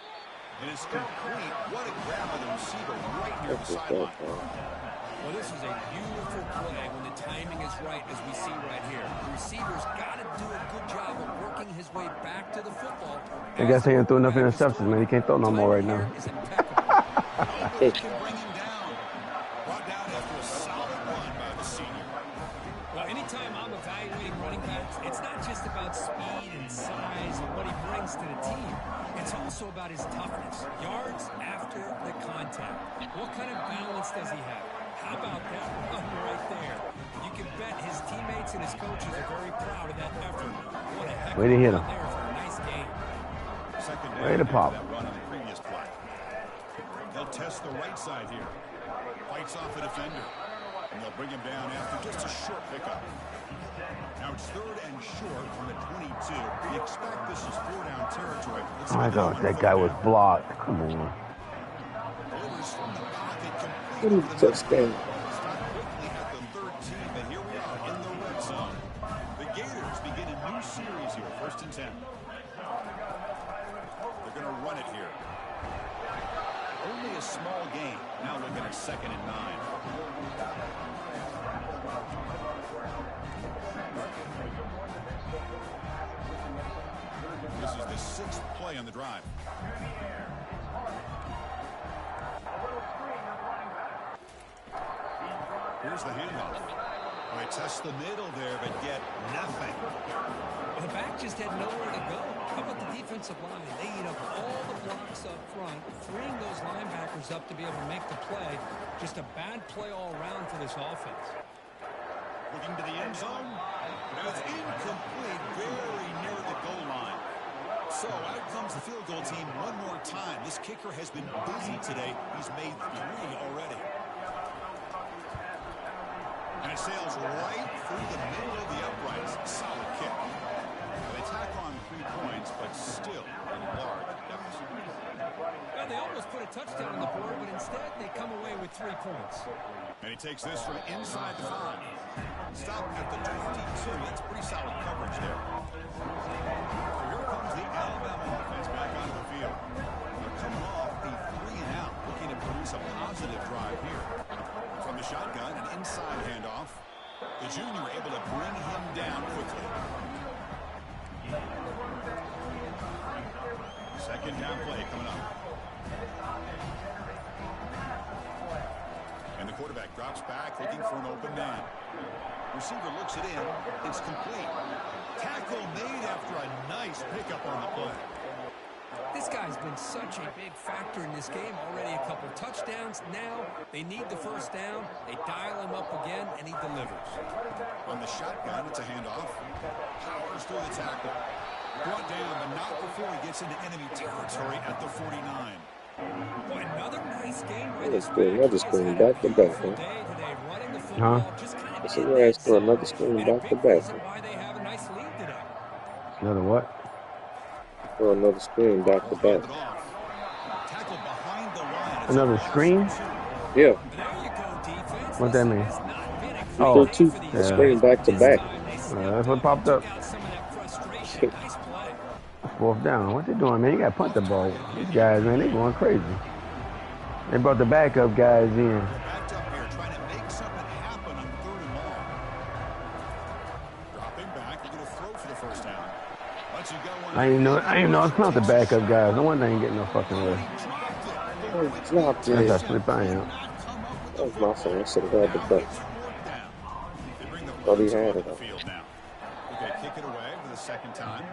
And it's complete. What a grab by the receiver right near the sideline. Well, this is a beautiful play when the timing is right, as we see right here. The receiver's got to do a good job of working his way back to the football. I guess he ain't throw enough interceptions, man. He can't throw no more right now. Can bring him down. Brought down after a solid run by the senior. Well, anytime I'm evaluating running backs, it's not just about speed and size and what he brings to the team. It's also about his toughness. Yards after the contact. What kind of balance does he have? How about that run right there? You can bet his teammates and his coaches are very proud of that effort. What a heck of a run there for a nice game. Second down. Way to pop. That run on the previous play. They'll test the right side here. Fights off a defender. And they'll bring him down after just a short pickup. Now it's 3rd and short from the 22. We expect this is 4-down territory. Oh my God, that guy was blocked. Come on. Delivers from the pocket, What is touchdown? Stop quickly at the 13, but here we are in the red zone. The Gators begin a new series here, 1st and 10. They're going to run it here. Only a small gain. Now looking at 2nd and 9. This is the 6th play on the drive. Here's the handoff. They test the middle there, but get nothing. Well, the back just had nowhere to go. How about the defensive line? They eat up all the blocks up front, freeing those linebackers up to be able to make the play. Just a bad play all around for this offense. Looking to the end zone. That's incomplete, very near the goal line. So out comes the field goal team one more time. This kicker has been busy today. He's made 3 already. And it sails right through the middle of the uprights. Solid kick. They tack on 3 points, but still a large deficit. Well, they almost put a touchdown on the board, but instead they come away with 3 points. And he takes this from inside the 5. Stop at the 22. That's pretty solid coverage there. So here comes the Alabama offense back onto the field. They're coming off a 3-and-out, looking to produce a positive drive here. From the shotgun, an inside handoff. The junior able to bring him down quickly. 2nd down play coming up. And the quarterback drops back, looking for an open man. Receiver looks it in. It's complete. Tackle made after a nice pickup on the play. This guy's been such a big factor in this game. Already a couple touchdowns. Now they need the 1st down. They dial him up again, and he delivers. On the shotgun, it's a handoff. Powers through the tackle. Brought down, but not before he gets into enemy territory at the 49. Boy, another nice game. Another screen back to back, huh? Huh? It's a nice for another screen back to back. Why they have a nice lead today. Another what? For another screen back to back. Tackle behind the line. Another screen? Yeah. There you go, defense. What that mean? So 2 screen back to back. That's what popped up. 4th down. What they doing, man? You got to punt the ball. These guys, man, they going crazy. They brought the backup guys in. Backed up here, trying to make something happen on 3rd and long. Dropping back, they're going to throw for the 1st down. Once you got one, I didn't know it's not the backup guys. No wonder they ain't getting no fucking way. Oh, dropped That's it. how slip I am. That was my fault. I should have had the butt. Thought he had it. Field now. Okay, kick it away for the 2nd time.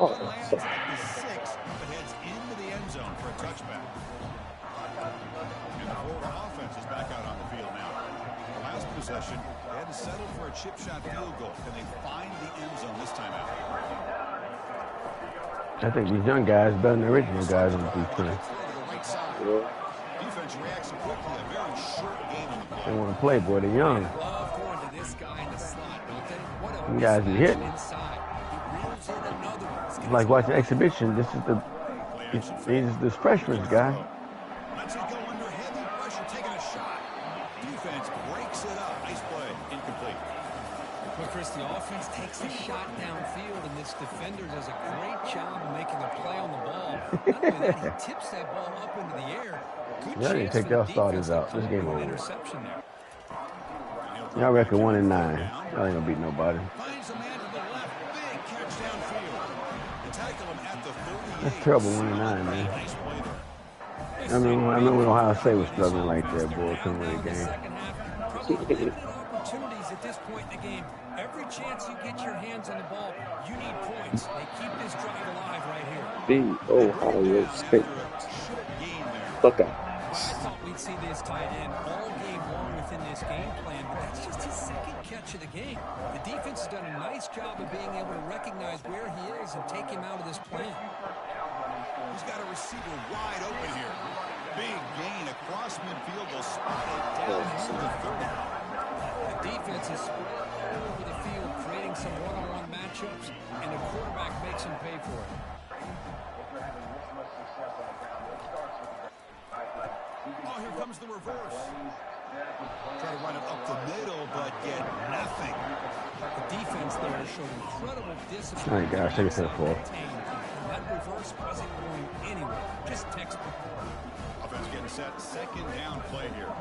Oh, Lands at the 6, but heads into the end zone for a touchback. And the Florida offense is back out on the field now. The last possession, they had to settle for a chip shot field goal. Can they find the end zone this time out? I think these young guys better than the original guys on the defense. Defense reacts quickly. A very short game on the play. They want to play, boy. They're young. Love going to this guy in the slot, don't they? What a You guys be mismatch hitting. inside. He reels in another one. He's got Like his watching own exhibition. This is the freshman guy. Lets it go under heavy pressure, taking a shot. Defense breaks it up. Nice play. Incomplete. Well, Chris, the offense takes a shot downfield, and this defender does a great job of making a play on the ball. Not only that, he tips that ball up into the air. Good Y'all need to chance take for the y'all starters defense to out. This come game up with over. an interception there. Y'all record 1-9. Y'all ain't gonna beat nobody. Finds a man to the left. Big catch downfield. They tackle him at the 38. That's trouble 1-9, man. Nice play there. I remember when Ohio State was struggling like that, boy, couldn't win the game. Second half, probably limited opportunities at this point in the game. Every chance you get your hands on the ball, you need points. They keep this drive alive right here. The Ohio State. Look out. I thought we'd see this tight end all game long within this game plan, but that's just his second catch of the game. The defense has done a nice job of being able to recognize where he is and take him out of this plan. He's got a receiver wide open here. Big gain across midfield. Will spot it down to the 30. The defense is spread all over the field, creating some one-on-one matchups, and the quarterback makes him pay for it. Oh, here comes the reverse. Try to run it up the middle, but get nothing. The defense there showed incredible discipline. All right, guys, take it to the floor. That reverse wasn't going anywhere, just textbook. Offense getting set. Second down play here.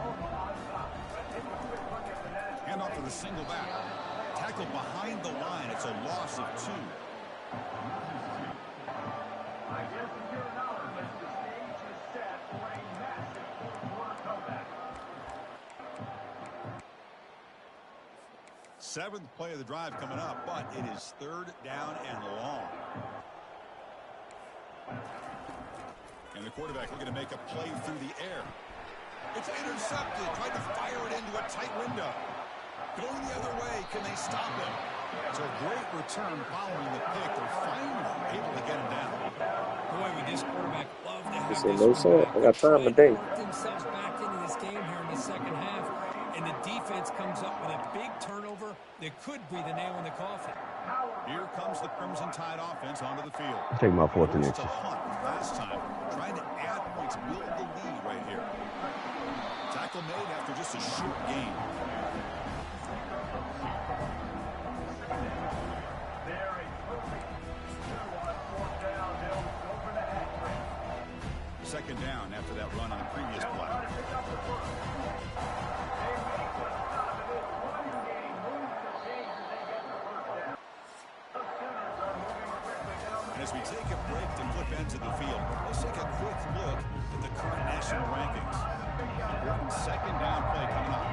Hand off to the single back. Tackle behind the line. It's a loss of 2. Seventh play of the drive coming up, but it is third down and long. And the quarterback looking to make a play through the air. It's intercepted. Tried to fire it into a tight window. Going the other way. Can they stop him? It's a great return following the pick. They're finally able to get him down. Boy, would this quarterback love to have He this said, no, sir. I got time today. worked themselves back into this game here in the second half, and the defense comes up with a big turnover that could be the nail in the coffin. Here comes the Crimson Tide offense onto the field. Take my 14 Forced inches. a punt last time, trying to add points, build the lead right here. Tackle made after just a short gain. Second down after that run on the previous play. And as we take a break to flip ends of the field, let's take a quick look at the current national rankings. Important second down play coming up.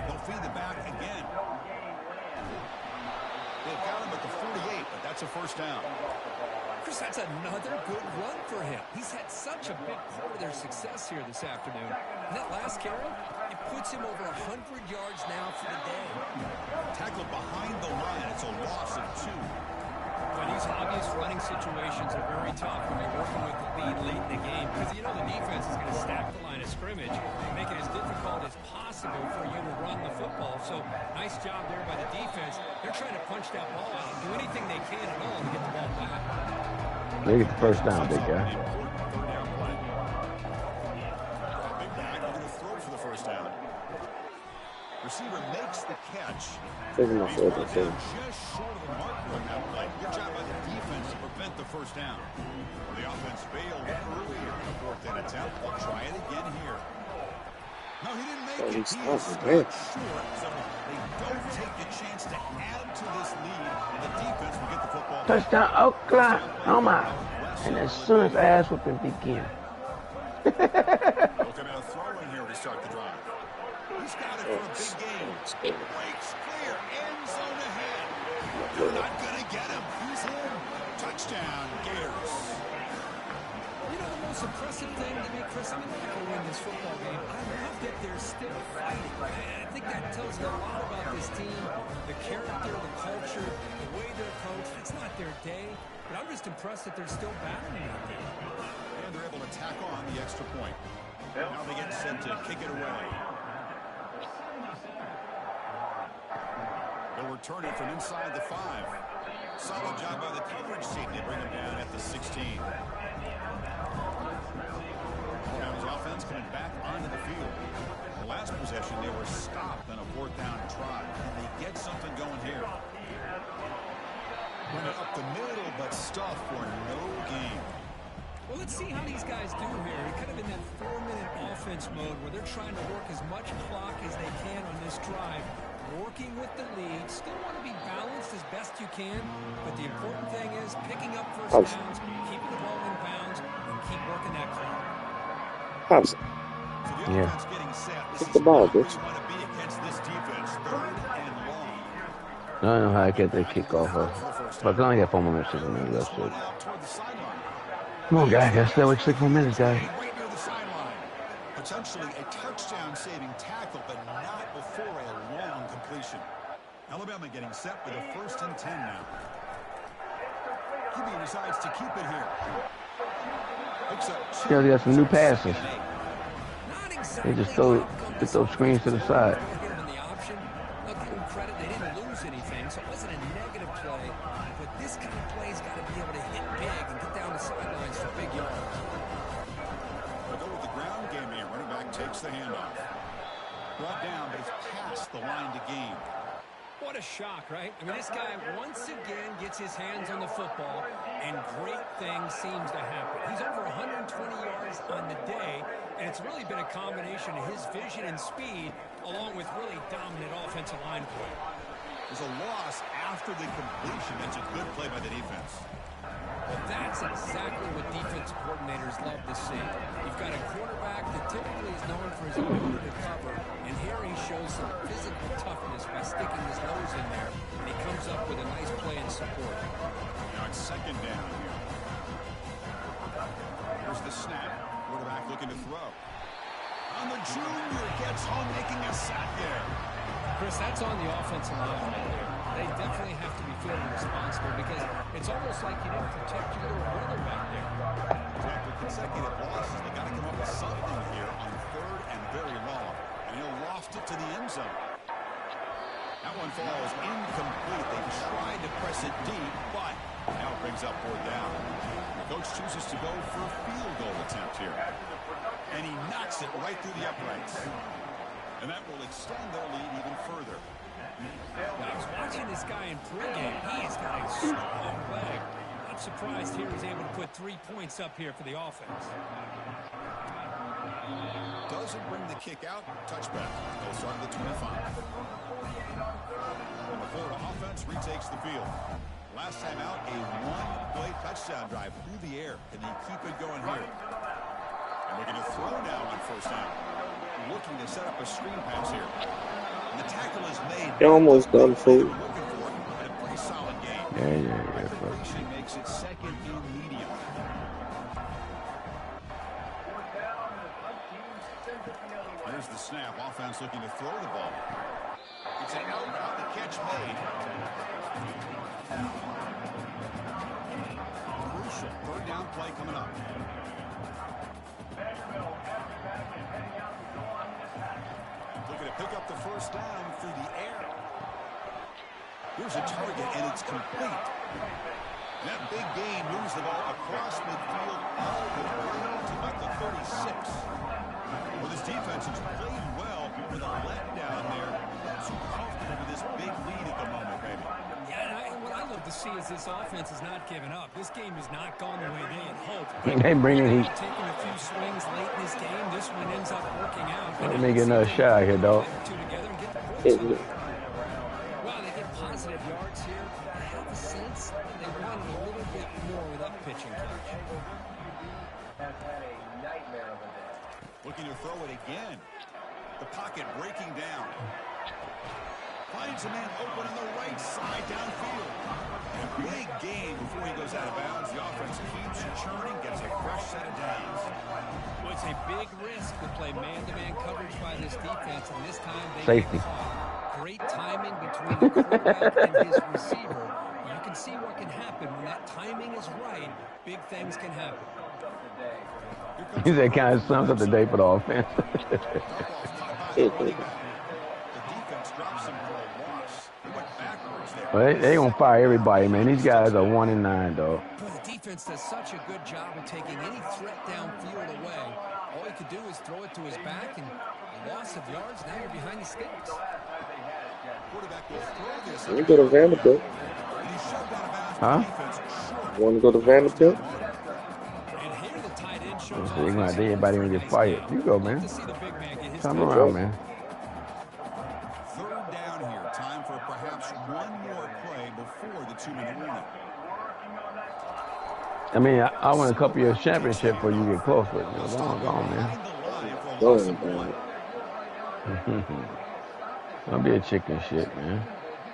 They'll feed the back again. They've got him at the 48, but that's a first down. Chris, that's another good run for him. He's had such a big part of their success here this afternoon. And that last carry, it puts him over 100 yards now for the day. Tackled behind the line. It's a loss of 2. Well, these obvious running situations are very tough when you're working with the lead late in the game because you know the defense is going to stack the line of scrimmage and make it as difficult as possible for you to run the football. So, nice job there by the defense. They're trying to punch that ball out and do anything they can at all to get the ball back. They get the first down, big guy. Big back going to throw for the first down. Receiver makes the catch. Taking my 14. Just short of the marker on that play. Good job by the defense to prevent the first down. The offense failed earlier in the fourth down attempt. They'll try it again here. No, he didn't make it. He is short, so they don't take the chance to add to this lead, and the defense will get the football. Touchdown, Oklahoma. And as soon as ass whooping begin. Looking at a throw in here to start the drive. He's got it for a big game. It breaks clear. End zone ahead. They're not going to get him. He's in. Touchdown, Gators. You know, the most impressive thing to me, Chris, I mean, they're not going to win this football game. I love that they're still fighting. I think that tells you a lot about this team, the character, the culture, the way they're coached. It's not their day, but I'm just impressed that they're still battling out there. And they're able to tack on the extra point. Now they get set to kick it away. They'll return it from inside the 5. Solid job by the coverage team to bring them down at the 16. Alabama's offense coming back onto the field. The last possession, they were stopped on a 4th down try. And they get something going here. Run it up the middle, but stuff for no gain. Well, let's see how these guys do here. They're kind of in that 4-minute offense mode where they're trying to work as much clock as they can on this drive. Working with the lead. Still want to be balanced as best you can, but the important thing is picking up first downs, keeping the ball in bounds, and keep working that clock. Pops. So the offense getting set. This Kick is the ball, not where bitch. you want to be against this defense. 3rd and long. I don't know how I get that kick off of. But I only got 4 more minutes. That's it. Out toward the sideline. Come on, guys. Gotta stay with 6 more minutes, guys. Right near the sideline. Potentially a touchdown-saving tackle, but not before a long completion. Alabama getting set with a 1st and 10 now. QB decides to keep it here. Picks up Yeah, they got some new passes. Not They exactly just throw screens to the side. Give them the option. I'll give them credit. They didn't lose anything, so it wasn't a negative play. But this kind of play's got to be able to hit big and get down the sidelines for big yards. They'll go with the ground game here. Running back takes the handoff. Brought down, but it's past the line to gain. What a shock, right? I mean, this guy once again gets his hands on the football, and great things seems to happen. He's over 120 yards on the day, and it's really been a combination of his vision and speed, along with really dominant offensive line play. There's a loss after the completion. That's a good play by the defense. Well, that's exactly what defense coordinators love to see. You've got a quarterback that typically is known for his ability to cover, and here he shows some physical toughness by sticking his nose in there, and he comes up with a nice play and support. Now it's 2nd down here. Here's the snap. Quarterback looking to throw. On the junior, gets home, making a sack there. Chris, that's on the offensive line right there. They definitely have to be feeling responsible because it's almost like you didn't protect your little brother back there. After consecutive losses, they got to come up with something here on 3rd and very long. And he'll loft it to the end zone. That one falls incomplete. They tried to press it deep, but now it brings up 4th down. The coach chooses to go for a field goal attempt here. And he knocks it right through the uprights. And that will extend their lead even further. I was watching this guy in pregame. He's got a strong leg. Not surprised here he's able to put 3 points up here for the offense. Doesn't bring the kick out. Touchback. They'll start at the 25. And the Florida offense retakes the field. Last time out, a 1-play touchdown drive through the air. Can he keep it going here? And looking to throw now on 1st down. Looking to set up a screen pass here. And the tackle is made. They're almost done, fool. A pretty solid game. Yeah. Completion makes it 2nd and medium. Here's the snap. Offense looking to throw the ball. It's an out route. The catch made. Crucial 3rd down play coming up. Looking to pick up the 1st down through the air. Here's a target, and it's complete. That big gain moves the ball across midfield all the way to about the 36. Well, this defense has played well with a letdown there. Not too comfortable with this big lead at the moment, baby. Yeah, and what I love to see is this offense is not giving up. This game has not gone the way they had hoped. They bringing heat. Taking a few swings late in this game. This one ends up working out. Let me get another shot here, dog. Well, they get positive yards here. I have a sense they wanted a little bit more with that pitching catch. Looking to throw it again. The pocket breaking down. Finds a man open on the right side downfield. A big gain before he goes out of bounds. The offense keeps churning, gets a fresh set of downs. Well, it's a big risk to play man-to-man coverage by this defense, and this time they Safety. great timing between the quarterback and his receiver. You can see what can happen when that timing is right. Big things can happen. He said kind of sums up the day for the offense. Well, they gonna fire everybody, man. These guys are 1-9, dog. But the defense does such a good job of taking any threat downfield away. All he could do is throw it to his back, and a loss of yards, now you're behind the sticks. We go to Vanderbilt. Huh? Want to go to Vanderbilt? And here the tight end shows So everybody gonna get fired. You go, man. to see the big man get his Come around, man. Third down here. Time for perhaps one more play before the 2-minute warning. I mean, I won a couple years championship before you get close with me. Go on, man. Go ahead, man. Don't be a chicken shit, man.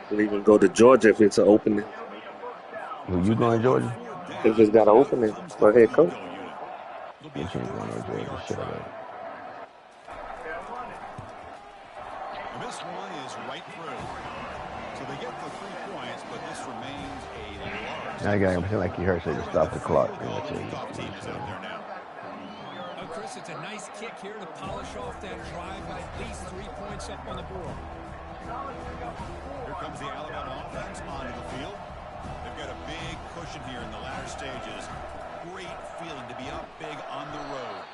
We'll even go to Georgia if it's an opening. Who you going to Georgia? If it's got an opening for head coach. You can't go to Georgia. Shut up. This one is right through. So they get the 3 points, but this remains a large. Now you got to pretend like you heard say to stop the clock. Top teams out there now. Oh, Chris, it's a nice kick here to polish off that drive with at least 3 points up on the board. Here comes the Alabama offense onto the field. They've got a big cushion here in the latter stages. Great feeling to be up big on the road.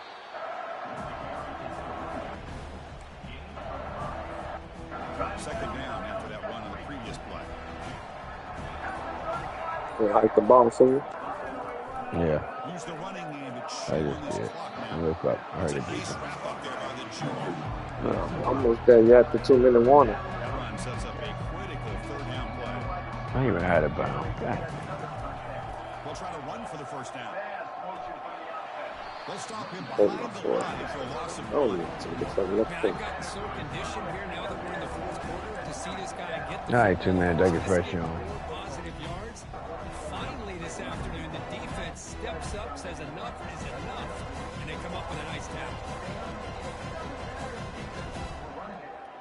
Second down after that run on the previous play. They hike the ball, so Yeah, Use the running game to I chew on just this did. clock I now. woke up. I heard it. Nice wrap up there by the junior. almost there. You have the 2-minute warning. That run sets up a critical third down play. I even had it bound. God. They'll try to run for the first down. They'll stop him Oh, behind the boy. line for a loss of Oh, one. so it's like left Man, thing. I've gotten so conditioned here now that we're in the fourth quarter to see this guy get the All right, 2 minutes. Take it fresh on. positive yards. Finally this afternoon, the defense steps up, says enough is enough, and they come up with a nice tackle.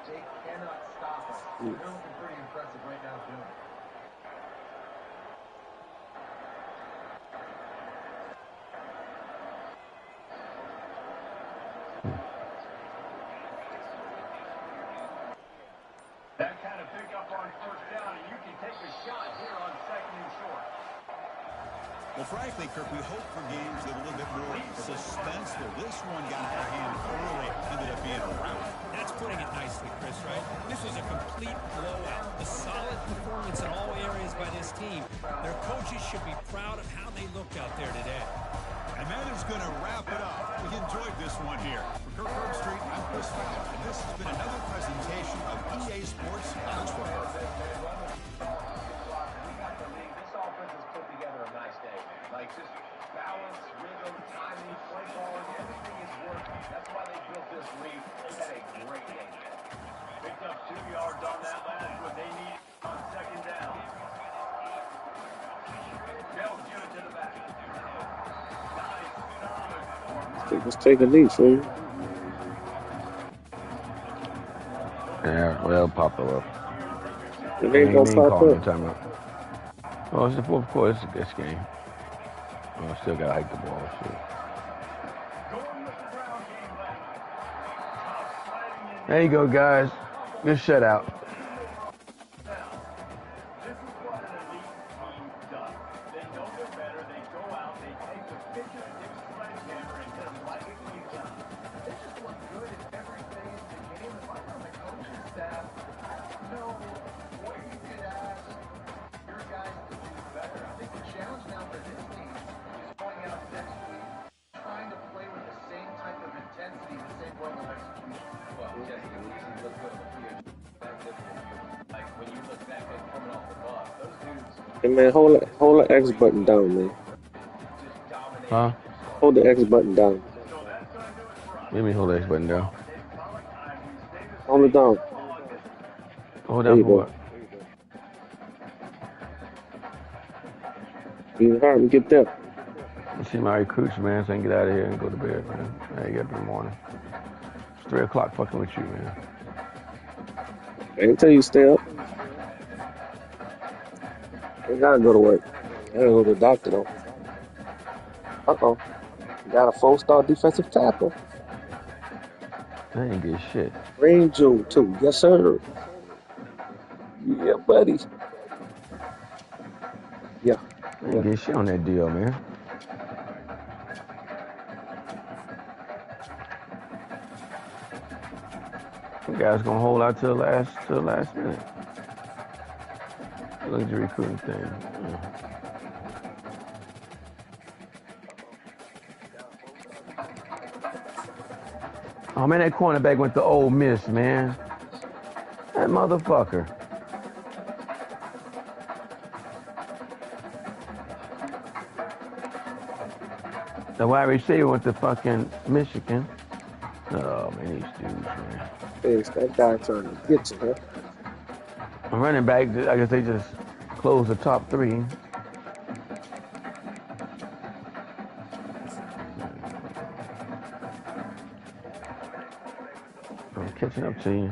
Jake cannot stop us. They're looking pretty impressive right now, doing it. That kind of pickup on first down, and you can take a shot here on second and short. Well, frankly, Kirk, we hope for games that are a little bit more suspenseful. This one got out of hand early, ended up being a rout. That's putting it nicely, Chris, right? This was a complete blowout. A solid performance in all areas by this team. Their coaches should be proud of how they looked out there today. And that is going to wrap it up. We enjoyed this one here. For Kirk Herbstreit, I'm Chris Fowl, and this has been another presentation of EA Sports College Football. This offense has put together a nice day, man. Like, just balance, rhythm, timing, play calling, everything is working. That's why they built this lead. They had a great game. Picked up 2 yards on that last one. They needed on second down. They'll give it to the back. Let's take a knee, fool. Yeah, well, pop it up. It ain't gonna pop calling up. the timeout. Oh, it's the fourth quarter. It's a good game. Oh, I still got to hike the ball. Shit. There you go, guys. Good shutout. Hey, man, hold the X button down, man. Huh? Hold the X button down. Let me hold that button down. Hold it down. Hold There down you for go. what? You heard me. Get there. I see my recruits, man, so I can get out of here and go to bed, man. I get up in the morning. It's 3 o'clock fucking with you, man. I ain't tell you stay up. I gotta go to work. I gotta go to the doctor, though. Uh-oh. Got a 4-star defensive tackle. I ain't get shit. Green Jewel, too. Yes, sir. Yeah, buddy. Yeah. I ain't get shit on that deal, man. You guys gonna hold out till the last minute. Look at the recruiting thing. Oh man, that cornerback went to Ole Miss, man. That motherfucker. The wide receiver went to fucking Michigan. Oh man, these dudes, man. Thanks, that guy trying to get you, huh? I'm running back. I guess they just closed the top 3. I'm catching up to you.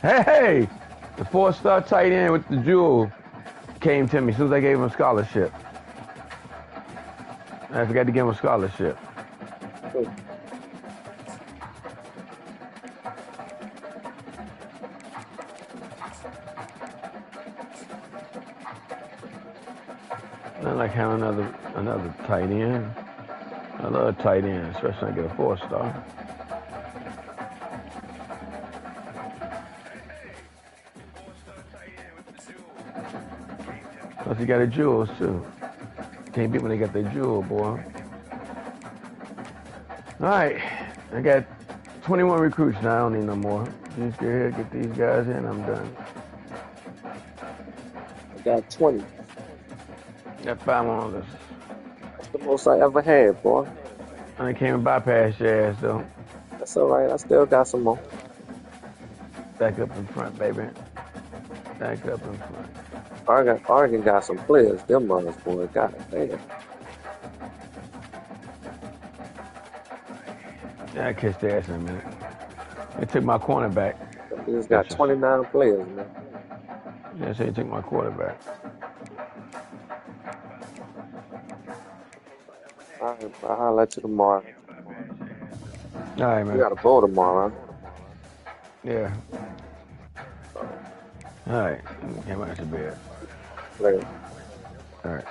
Hey! The 4-star tight end with the jewel came to me as soon as I gave him a scholarship. I forgot to give him a scholarship. Not like having another tight end. I love tight end, especially when I get a 4-star. Plus you got a jewels too. Can't beat when they got their jewel, boy. Alright, I got 21 recruits now. I don't need no more. Just get here, get these guys in, I'm done. I got 20. Got 5 on this. That's the most I ever had, boy. And I came and bypassed your ass though. That's all right. I still got some more. Back up in front, baby. Back up in front. Oregon got some players. Them mothers, boy. God damn. Yeah, I kissed their ass in a minute. They took my cornerback. He's got 29 players, man. Yeah, so they took my quarterback. All right, bro. I'll let you tomorrow. All right, man. We got a bowl tomorrow, huh? Yeah. All right. Came out to bed. Later. All right.